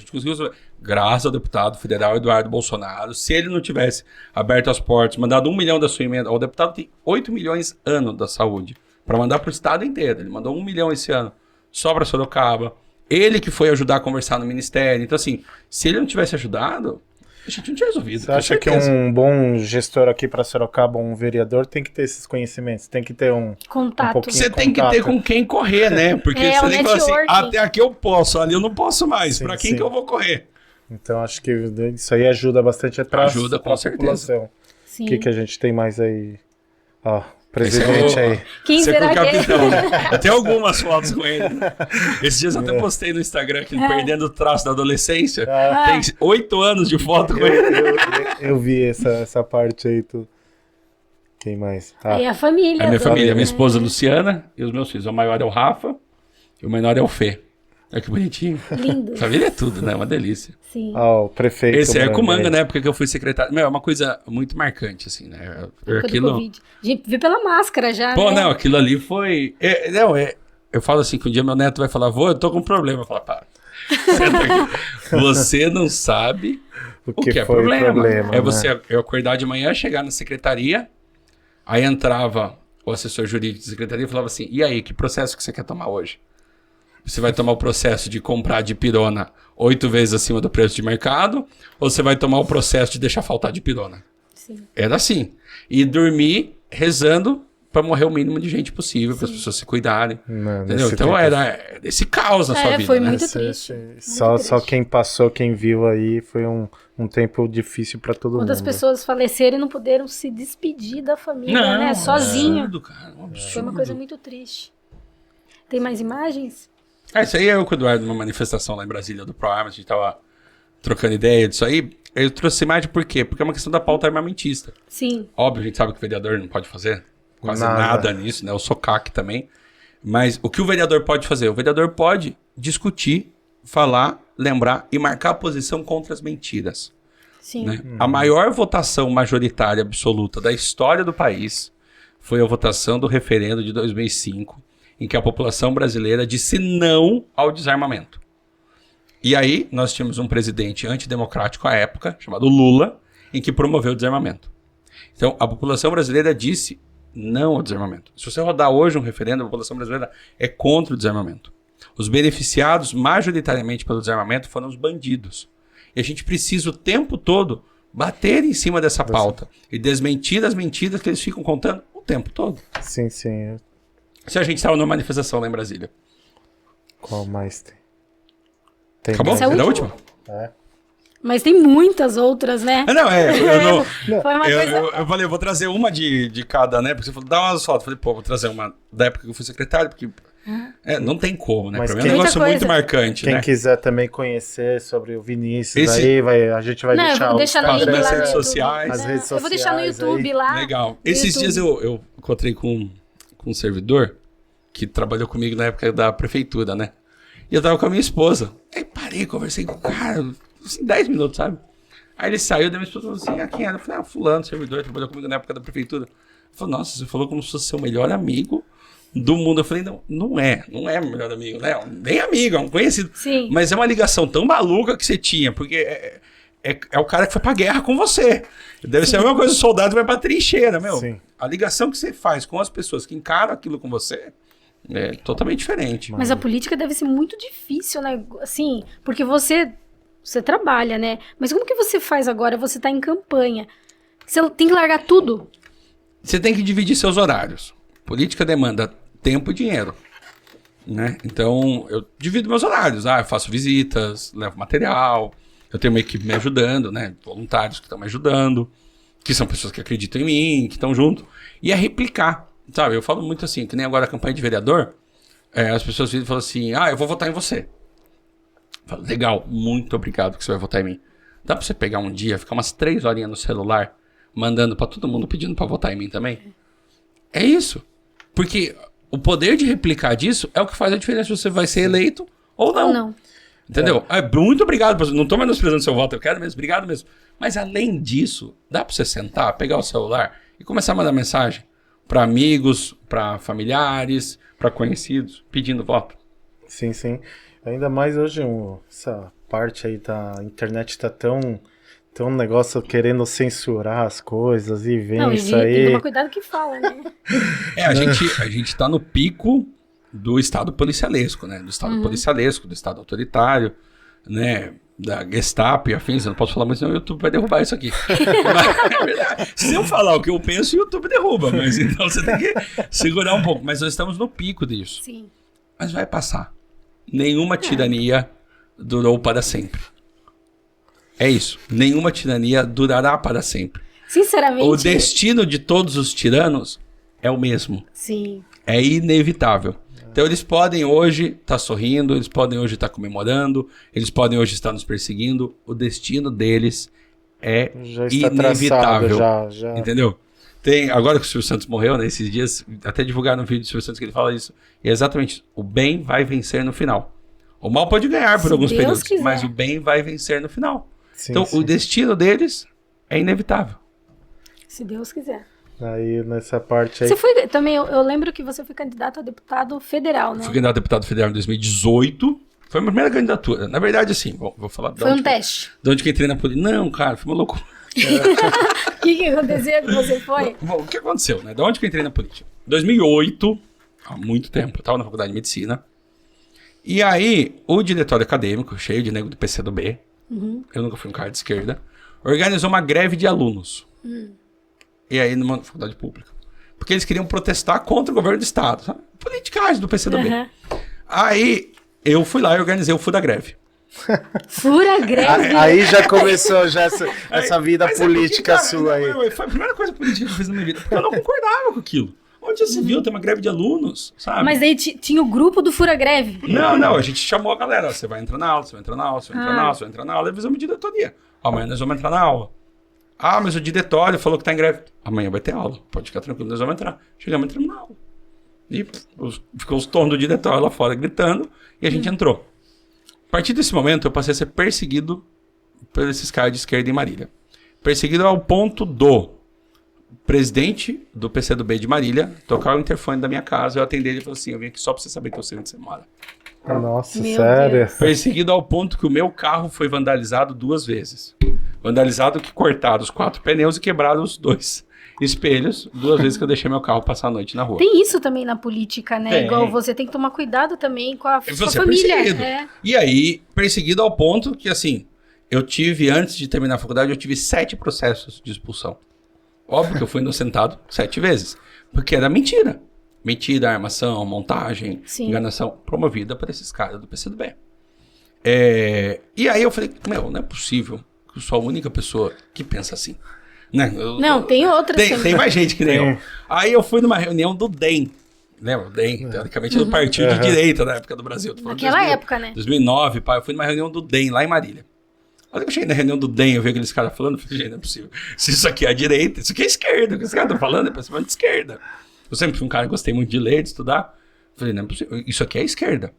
Graças ao deputado federal Eduardo Bolsonaro. Se ele não tivesse aberto as portas, mandado 1 milhão da sua emenda, o deputado tem 8 milhões ano da saúde, para mandar pro estado inteiro. Ele mandou 1 milhão esse ano, só pra Sorocaba. Ele que foi ajudar a conversar no ministério. Então, assim, se ele não tivesse ajudado, a gente não tinha resolvido. Você acha que um bom gestor aqui para Sorocaba, um vereador, tem que ter esses conhecimentos? Tem que ter um contato. Você tem que ter com quem correr, né? Porque você tem que falar assim, até aqui eu posso, ali eu não posso mais. Para quem que eu vou correr? Então, acho que isso aí ajuda bastante para ajuda, com certeza. O que a gente tem mais aí? Ó, presidente aí. Quem será que é? Eu tenho algumas fotos com ele. Esses dias eu até postei no Instagram que ele perdendo o traço da adolescência. Tem 8 anos de foto com ele. Eu vi essa parte aí. Quem mais? E a família. A minha família, minha esposa Luciana e os meus filhos. O maior é o Rafa e o menor é o Fê. Olha que bonitinho. Lindo. Família é tudo, né? Uma delícia. Sim. O prefeito. Esse é Comanga, na época que eu fui secretário. É uma coisa muito marcante, assim, né? Aquilo... A gente viu pela máscara já, Pô, né? não, aquilo ali foi... Eu falo assim, que um dia meu neto vai falar, vô, eu tô com um problema. Eu falo, para. Senta aqui. Você não sabe o que é problema. É você eu acordar de manhã, chegar na secretaria, aí entrava o assessor jurídico da secretaria e falava assim, e aí, que processo que você quer tomar hoje? Você vai tomar o processo de comprar dipirona 8 vezes acima do preço de mercado, ou você vai tomar o processo de deixar faltar dipirona? Sim. Era assim. E dormir rezando para morrer o mínimo de gente possível, para as pessoas se cuidarem. Entendeu? Então era esse caos na sua vida. Foi né? muito triste. Só quem passou, quem viu aí, foi um tempo difícil para todo mundo. Quantas pessoas faleceram e não puderam se despedir da família, né? Sozinho. Absurdo, cara, um absurdo. Foi uma coisa muito triste. Tem mais imagens? Isso aí é eu com o Eduardo numa manifestação lá em Brasília do ProArmas, a gente tava trocando ideia disso aí. Eu trouxe imagem por quê? Porque é uma questão da pauta armamentista. Sim. Óbvio, a gente sabe que o vereador não pode fazer quase nada nisso, né? O SOCAC também. Mas o que o vereador pode fazer? O vereador pode discutir, falar, lembrar e marcar a posição contra as mentiras. Sim. Né? A maior votação majoritária absoluta da história do país foi a votação do referendo de 2005, em que a população brasileira disse não ao desarmamento. E aí, nós tínhamos um presidente antidemocrático à época, chamado Lula, em que promoveu o desarmamento. Então, a população brasileira disse não ao desarmamento. Se você rodar hoje um referendo, a população brasileira é contra o desarmamento. Os beneficiados, majoritariamente pelo desarmamento, foram os bandidos. E a gente precisa o tempo todo bater em cima dessa pauta e desmentir as mentiras que eles ficam contando o tempo todo. Sim, sim. Se a gente estava numa manifestação lá em Brasília. Qual mais tem? Acabou? Essa é a última? É. Mas tem muitas outras, né? Foi uma coisa... eu falei, eu vou trazer uma de cada, né? Porque você falou, dá umas fotos. Eu falei, pô, vou trazer uma da época que eu fui secretário, porque não tem como, né? Mas Pra mim é um negócio muito marcante, quem né? quiser também conhecer sobre o Vinícius, aí a gente vai deixar eu vou deixar no link nas lá redes no sociais. As redes sociais. Eu vou deixar no YouTube lá. Legal. Esses dias eu encontrei com um servidor que trabalhou comigo na época da prefeitura, né? E eu tava com a minha esposa. Aí parei, conversei com o cara, assim, 10 minutos, sabe? Aí ele saiu, daí minha esposa falou assim, quem era? Eu falei, fulano, servidor, trabalhou comigo na época da prefeitura. Ele falou, nossa, você falou como se fosse seu melhor amigo do mundo. Eu falei, não é meu melhor amigo, né? Nem amigo, é um conhecido. Sim. Mas é uma ligação tão maluca que você tinha, porque é o cara que foi pra guerra com você. Deve ser a mesma coisa, o soldado vai pra trincheira, meu. Sim. A ligação que você faz com as pessoas que encaram aquilo com você é totalmente diferente. Mas a política deve ser muito difícil, né? Assim, porque você trabalha, né? Mas como que você faz agora? Você tá em campanha. Você tem que largar tudo. Você tem que dividir seus horários. Política demanda tempo e dinheiro, né? Então, eu divido meus horários. Eu faço visitas, levo material, eu tenho uma equipe me ajudando, né? Voluntários que estão me ajudando, que são pessoas que acreditam em mim, que estão junto. E é replicar, sabe? Eu falo muito assim, que nem agora a campanha de vereador, as pessoas viram e falam assim, eu vou votar em você. Eu falo, legal, muito obrigado que você vai votar em mim. Dá pra você pegar um dia, ficar umas 3 horinhas no celular, mandando pra todo mundo pedindo pra votar em mim também? É isso. Porque o poder de replicar disso é o que faz a diferença se você vai ser eleito ou não. Ou não. Entendeu? Muito obrigado. Não tô menosprezando seu voto, eu quero mesmo, obrigado mesmo. Mas além disso, dá pra você sentar, pegar o celular e começar a mandar mensagem pra amigos, pra familiares, pra conhecidos, pedindo voto. Sim, sim. Ainda mais hoje, essa parte aí da internet tá tão um negócio querendo censurar as coisas e vem isso aí. Tem que tomar cuidado que fala, né? A gente tá no pico do estado policialesco, né? Do estado policialesco, do estado autoritário, né? Da Gestapo e afins. Eu não posso falar muito, senão o YouTube vai derrubar isso aqui. Mas, se eu falar o que eu penso, o YouTube derruba. Mas então você tem que segurar um pouco. Mas nós estamos no pico disso. Sim. Mas vai passar. Nenhuma tirania durou para sempre. É isso. Nenhuma tirania durará para sempre. Sinceramente. O destino de todos os tiranos é o mesmo. Sim. É inevitável. Então eles podem hoje estar sorrindo, eles podem hoje estar comemorando, eles podem hoje estar nos perseguindo. O destino deles é já está inevitável. Traçado, já. Entendeu? Agora que o Silvio Santos morreu, né, esses dias, até divulgaram um vídeo do Silvio Santos que ele fala isso. E é exatamente isso. O bem vai vencer no final. O mal pode ganhar por alguns períodos, mas o bem vai vencer no final. Sim, então, o destino deles é inevitável. Se Deus quiser. Aí, nessa parte aí... Você foi também, eu lembro que você foi candidato a deputado federal, né? Fui candidato a deputado federal em 2018. Foi a minha primeira candidatura. Na verdade, assim, vou falar... Foi um teste. De onde que entrei na política? Não, cara, foi uma loucura. O que aconteceu que você foi? O que aconteceu, né? De onde que eu entrei na política? 2008, há muito tempo, eu estava na faculdade de medicina. E aí, o diretório acadêmico, cheio de nego do PCdoB, eu nunca fui um cara de esquerda, organizou uma greve de alunos. E aí, numa faculdade pública. Porque eles queriam protestar contra o governo do estado. Sabe? Politicagem do PCdoB. Aí, eu fui lá e organizei o Fura Greve. Fura Greve? Aí já começou já essa vida política sua aí. Foi a primeira coisa política que eu fiz na minha vida. Porque eu não concordava com aquilo. Onde já se viu? Tem uma greve de alunos, sabe? Mas aí tinha o grupo do Fura Greve. Não, a gente chamou a galera. Você vai entrar na aula, você vai entrar na aula, você vai entrar na aula, você vai entrar na aula. E avisamos a diretoria. Amanhã nós vamos entrar na aula. Mas o diretório falou que tá em greve. Amanhã vai ter aula. Pode ficar tranquilo, nós vamos entrar. Chegamos, entramos na aula. E ficou os tornos do diretório lá fora gritando. E a gente entrou. A partir desse momento, eu passei a ser perseguido por esses caras de esquerda em Marília. Perseguido ao ponto do presidente do PCdoB de Marília tocar o interfone da minha casa, eu atender ele e falei assim, eu vim aqui só pra você saber que eu sei onde você mora. Nossa, sério? Deus. Perseguido ao ponto que o meu carro foi vandalizado 2 vezes. Vandalizado que cortaram os 4 pneus e quebraram os 2 espelhos 2 vezes que eu deixei meu carro passar a noite na rua. Tem isso também na política, né? Tem. Igual você tem que tomar cuidado também com a sua Você é família. perseguido. É. E aí, perseguido ao ponto que, assim, eu tive, antes de terminar a faculdade, eu tive 7 processos de expulsão. Óbvio que eu fui inocentado 7 vezes. Porque era mentira. Mentira, armação, montagem, enganação, promovida por esses caras do PCdoB. E aí eu falei, não é possível que eu sou a única pessoa que pensa assim. Né? Tem outras também. Tem mais gente que nem eu. Aí eu fui numa reunião do DEM. Lembra? O DEM, teoricamente, é do partido de direita da época do Brasil. Naquela época, né? 2009, eu fui numa reunião do DEM lá em Marília. Quando eu cheguei na reunião do DEM, eu vi aqueles caras falando, eu falei, gente, não é possível. Se isso aqui é a direita, isso aqui é a esquerda. O que esses caras estão falando é principalmente de esquerda. Eu sempre fui um cara que gostei muito de ler, de estudar. Eu falei, não é possível, isso aqui é a esquerda.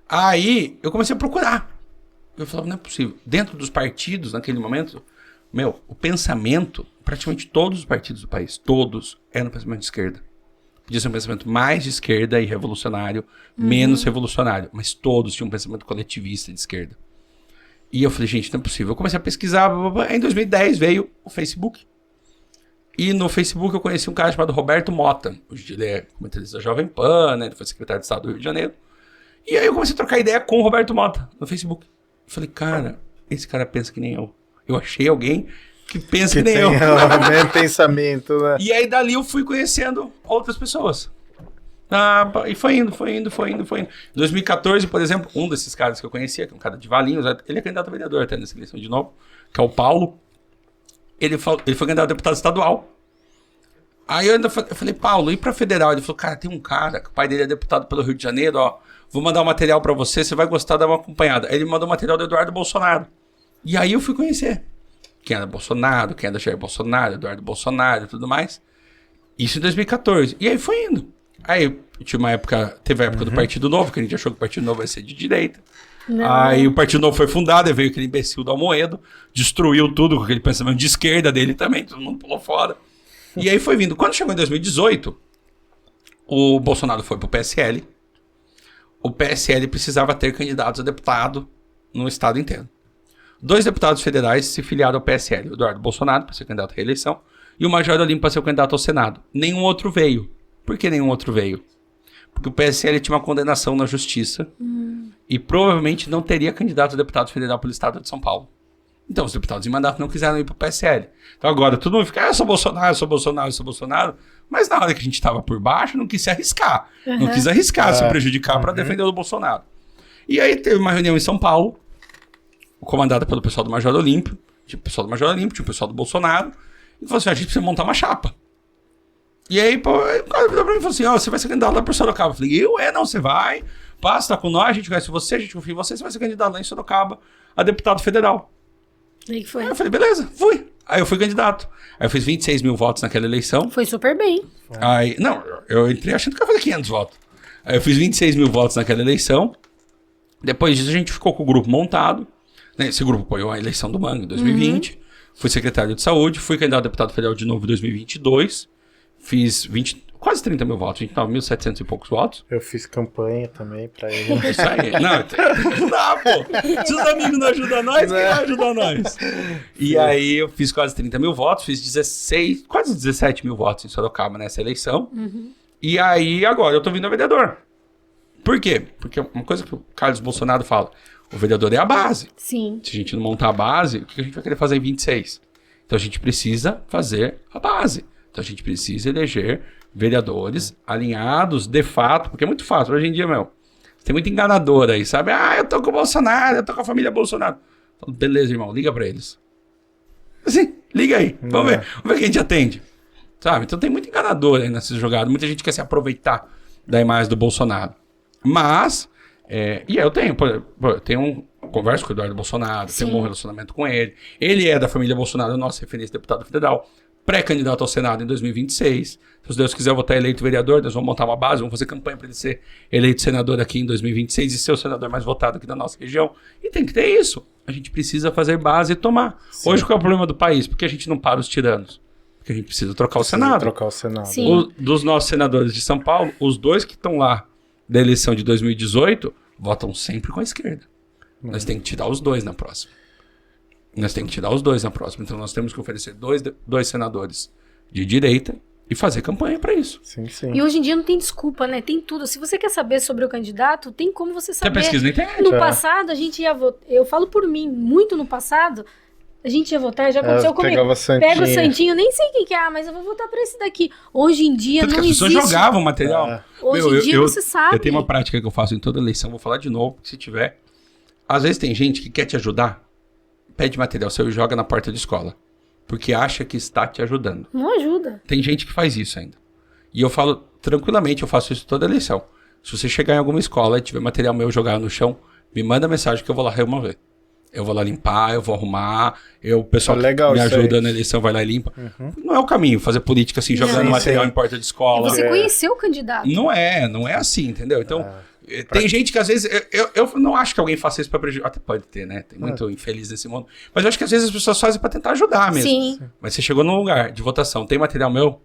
Aí eu comecei a procurar. Eu falava, não é possível. Dentro dos partidos, naquele momento, o pensamento, praticamente todos os partidos do país, todos eram pensamento de esquerda. Podia ser um pensamento mais de esquerda e revolucionário, menos revolucionário, mas todos tinham um pensamento coletivista de esquerda. E eu falei, gente, não é possível. Eu comecei a pesquisar, blá, blá, blá. Aí em 2010 veio o Facebook. E no Facebook eu conheci um cara chamado Roberto Mota. Hoje ele é comentarista da Jovem Pan, né? Ele foi secretário de Estado do Rio de Janeiro. E aí eu comecei a trocar ideia com o Roberto Mota no Facebook. Eu falei, cara, esse cara pensa que nem eu. Eu achei alguém que pensa que nem eu. Que tem o mesmo pensamento, né? E aí dali eu fui conhecendo outras pessoas. E foi indo. Em 2014, por exemplo, um desses caras que eu conhecia, que é um cara de Valinhos, ele é candidato a vereador até nessa eleição de novo, que é o Paulo. Ele foi candidato a deputado estadual. Aí eu falei, Paulo, e pra federal? Ele falou, cara, tem um cara, que o pai dele é deputado pelo Rio de Janeiro, ó, vou mandar um material pra você, você vai gostar, dar uma acompanhada. Aí ele mandou um material do Eduardo Bolsonaro. E aí eu fui conhecer quem era Bolsonaro, quem era Jair Bolsonaro, Eduardo Bolsonaro e tudo mais. Isso em 2014. E aí foi indo. Aí teve a época do Partido Novo, que a gente achou que o Partido Novo ia ser de direita. Não. Aí o Partido Novo foi fundado, aí veio aquele imbecil do Almoedo, destruiu tudo com aquele pensamento de esquerda dele também, todo mundo pulou fora. E aí foi vindo. Quando chegou em 2018, o Bolsonaro foi pro PSL. O PSL precisava ter candidatos a deputado no estado inteiro. 2 deputados federais se filiaram ao PSL. O Eduardo Bolsonaro, para ser candidato à reeleição, e o Major Olimpo para ser o candidato ao Senado. Nenhum outro veio. Por que nenhum outro veio? Porque o PSL tinha uma condenação na justiça e provavelmente não teria candidato a deputado federal pelo estado de São Paulo. Então os deputados em mandato não quiseram ir pro PSL. Então agora todo mundo fica, eu sou Bolsonaro. Mas na hora que a gente estava por baixo, não quis se arriscar. Não quis arriscar se prejudicar para defender o Bolsonaro. E aí teve uma reunião em São Paulo, comandada pelo pessoal do Major Olímpio, tinha o pessoal do Bolsonaro, e falou assim, a gente precisa montar uma chapa. E aí, pô, o cara virou pra mim e falou assim, você vai ser candidato lá por Sorocaba. Eu falei, não, você vai, passa, tá com nós, a gente conhece você, a gente confia em você, você vai ser candidato lá em Sorocaba a deputado federal. E que foi? Aí eu falei, beleza, fui. Aí eu fui candidato. Aí eu fiz 26 mil votos naquela eleição. Foi super bem. Aí, não, eu entrei achando que eu ia fazer 500 votos. Aí eu fiz 26 mil votos naquela eleição. Depois disso a gente ficou com o grupo montado. Esse grupo apoiou a eleição do Manga em 2020. Fui secretário de saúde, fui candidato a deputado federal de novo em 2022. Fiz quase 30 mil votos, 29.700 e poucos votos. Eu fiz campanha também pra ele. Isso aí. Não dá, pô. Se os amigos não ajudam nós, quem vai ajudar nós? E aí eu fiz quase 30 mil votos, fiz quase 17 mil votos em Sorocaba nessa eleição. E aí agora eu tô vindo a vereador. Por quê? Porque uma coisa que o Carlos Bolsonaro fala, o vereador é a base. Sim. Se a gente não montar a base, o que a gente vai querer fazer em 26? Então a gente precisa fazer a base. Então a gente precisa eleger vereadores alinhados de fato, porque é muito fácil. Hoje em dia, tem muito enganador aí, sabe? Eu tô com o Bolsonaro, eu tô com a família Bolsonaro. Então, beleza, irmão, liga pra eles. Assim, liga aí, vamos ver quem a gente atende. Sabe? Então tem muito enganador aí nessas jogadas. Muita gente quer se aproveitar da imagem do Bolsonaro. Mas, e eu converso com o Eduardo Bolsonaro, tenho um bom relacionamento com ele. Ele é da família Bolsonaro, nosso referência deputado federal, pré-candidato ao Senado em 2026. Se Deus quiser votar eleito vereador, nós vamos montar uma base, vamos fazer campanha para ele ser eleito senador aqui em 2026 e ser o senador mais votado aqui da nossa região. E tem que ter isso. A gente precisa fazer base e tomar. Sim. Hoje, qual é o problema do país? Porque a gente não para os tiranos. Porque a gente precisa trocar o Senado. Dos nossos senadores de São Paulo, os 2 que estão lá da eleição de 2018 votam sempre com a esquerda. Nós temos que tirar os 2 na próxima. Então nós temos que oferecer dois senadores de direita e fazer campanha para isso. Sim. E hoje em dia não tem desculpa, né? Tem tudo. Se você quer saber sobre o candidato, tem como você saber. Tem pesquisa na internet. No passado, a gente ia votar. Eu falo por mim, muito no passado, a gente ia votar, já aconteceu comigo. Pega o Santinho, nem sei quem que é, mas eu vou votar para esse daqui. Hoje em dia tanto não que as pessoas jogavam material. Hoje em dia você sabe. Eu tenho uma prática que eu faço em toda eleição, vou falar de novo, se tiver. Às vezes tem gente que quer te ajudar, pede material seu e joga na porta de escola. Porque acha que está te ajudando. Não ajuda. Tem gente que faz isso ainda. E eu falo tranquilamente, eu faço isso toda eleição. Se você chegar em alguma escola e tiver material meu jogado no chão, me manda mensagem que eu vou lá remover. Eu vou lá limpar, eu vou arrumar. O pessoal que me ajuda na eleição vai lá e limpa. Não é o caminho fazer política assim, jogando material em porta de escola. Você conheceu o candidato. Não é assim, entendeu? Então... Tem gente que às vezes, eu não acho que alguém faça isso pra prejudicar, até pode ter, né, tem muito infeliz nesse mundo, mas eu acho que às vezes as pessoas fazem pra tentar ajudar mesmo. Sim. Mas você chegou num lugar de votação, tem material meu,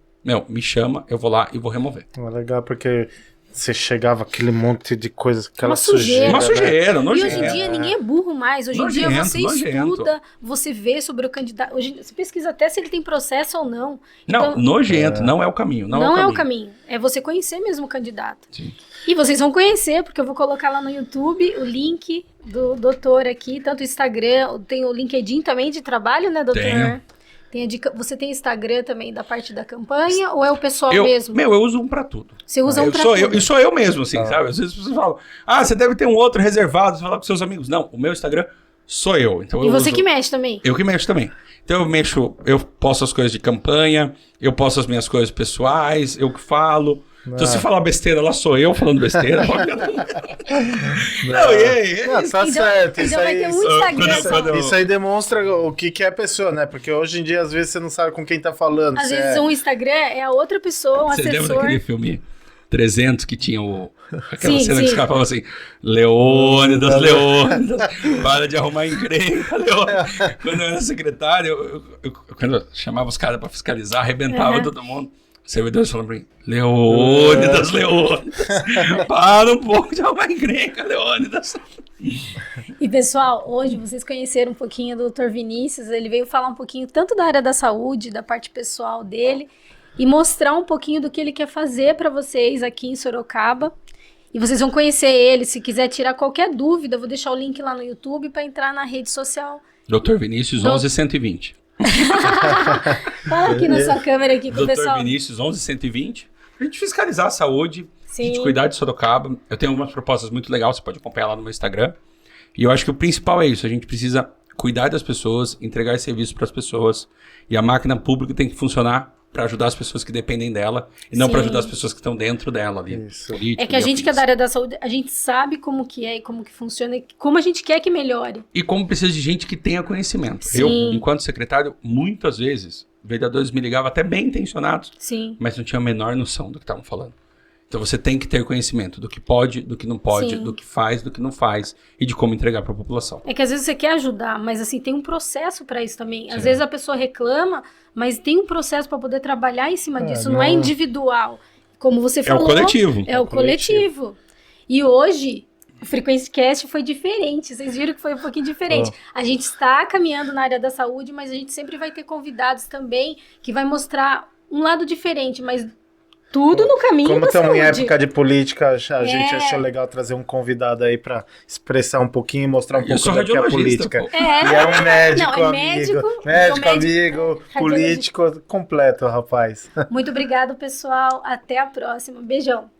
me chama, eu vou lá e vou remover. É legal, porque você chegava aquele monte de coisas, aquela Uma sujeira. Uma sujeira, E nojento. hoje em dia ninguém é burro mais. Hoje em dia Nojento, você nojento. estuda, você vê sobre o candidato. Hoje você pesquisa até se ele tem processo ou não. Não, Então, nojento, não é o caminho. não é o caminho. É você conhecer mesmo o candidato. Sim. E vocês vão conhecer, porque eu vou colocar lá no YouTube o link do doutor aqui, tanto o Instagram, tem o LinkedIn também de trabalho, né, doutor? Tenho. Você tem Instagram também da parte da campanha ou é o pessoal mesmo? Eu uso um pra tudo. Você usa um pra sou tudo? E sou eu mesmo, assim, sabe? Às vezes as pessoas falam, você deve ter um outro reservado, você fala com seus amigos. Não, o meu Instagram sou eu. Então E eu você uso... que mexe também? Eu que mexo também. Então eu posto as coisas de campanha, eu posto as minhas coisas pessoais, eu que falo. Então se falar besteira lá, sou eu falando besteira. Não, e aí? Não, tá certo. Isso Então vai aí, ter um Instagram só. isso aí demonstra o que é a pessoa, né? Porque hoje em dia, às vezes, você não sabe com quem tá falando. Às se vezes um Instagram é a outra pessoa, um Você lembra assessor. daquele filme 300 que tinha aquela Sim, cena sim. que os caras falavam assim, Leônidas, para de arrumar encrenca, Leônidas. Quando eu era secretário, quando eu chamava os caras pra fiscalizar, arrebentava todo mundo. Os servidores falavam pra mim, Leônidas, para um pouco de arrumar encrenca, Leônidas. E pessoal, hoje vocês conheceram um pouquinho do Dr. Vinícius, ele veio falar um pouquinho tanto da área da saúde, da parte pessoal dele, e mostrar um pouquinho do que ele quer fazer para vocês aqui em Sorocaba. E vocês vão conhecer ele, se quiser tirar qualquer dúvida, eu vou deixar o link lá no YouTube para entrar na rede social. Dr. Vinícius, 11120. Fala aqui na sua câmera aqui pro Dr. pessoal. Vinícius, 11120. Pra gente fiscalizar a saúde, a Sim. gente cuidar de Sorocaba. Eu tenho algumas propostas muito legais, você pode acompanhar lá no meu Instagram. E eu acho que o principal é isso, a gente precisa cuidar das pessoas, entregar serviços para as pessoas. E a máquina pública tem que funcionar para ajudar as pessoas que dependem dela e não Sim. para ajudar as pessoas que estão dentro dela ali. Isso. Político, É que a e gente que é afins. da área da saúde, a gente sabe como que é e como que funciona e como a gente quer que melhore. E como precisa de gente que tenha conhecimento. Sim. Eu, enquanto secretário, muitas vezes, vereadores me ligavam até bem intencionados, Sim. mas não tinha a menor noção do que estavam falando. Então você tem que ter conhecimento do que pode, do que não pode, Sim. do que faz, do que não faz e de como entregar para a população. É que às vezes você quer ajudar, mas assim, tem um processo para isso também. Às vezes a pessoa reclama, mas tem um processo para poder trabalhar em cima disso. Não é individual. Como você falou. o coletivo. É o coletivo. E hoje, o Frequência Cast foi diferente. Vocês viram que foi um pouquinho diferente. A gente está caminhando na área da saúde, mas a gente sempre vai ter convidados também que vai mostrar um lado diferente, mas tudo no caminho Como da estamos em saúde. época de política, a gente achou legal trazer um convidado aí pra expressar um pouquinho e mostrar um Eu pouco sou do que é a radiologista, política. pô. E é um médico, Não, é amigo. médico, Amigo, político completo, rapaz. Muito obrigado, pessoal. Até a próxima. Beijão.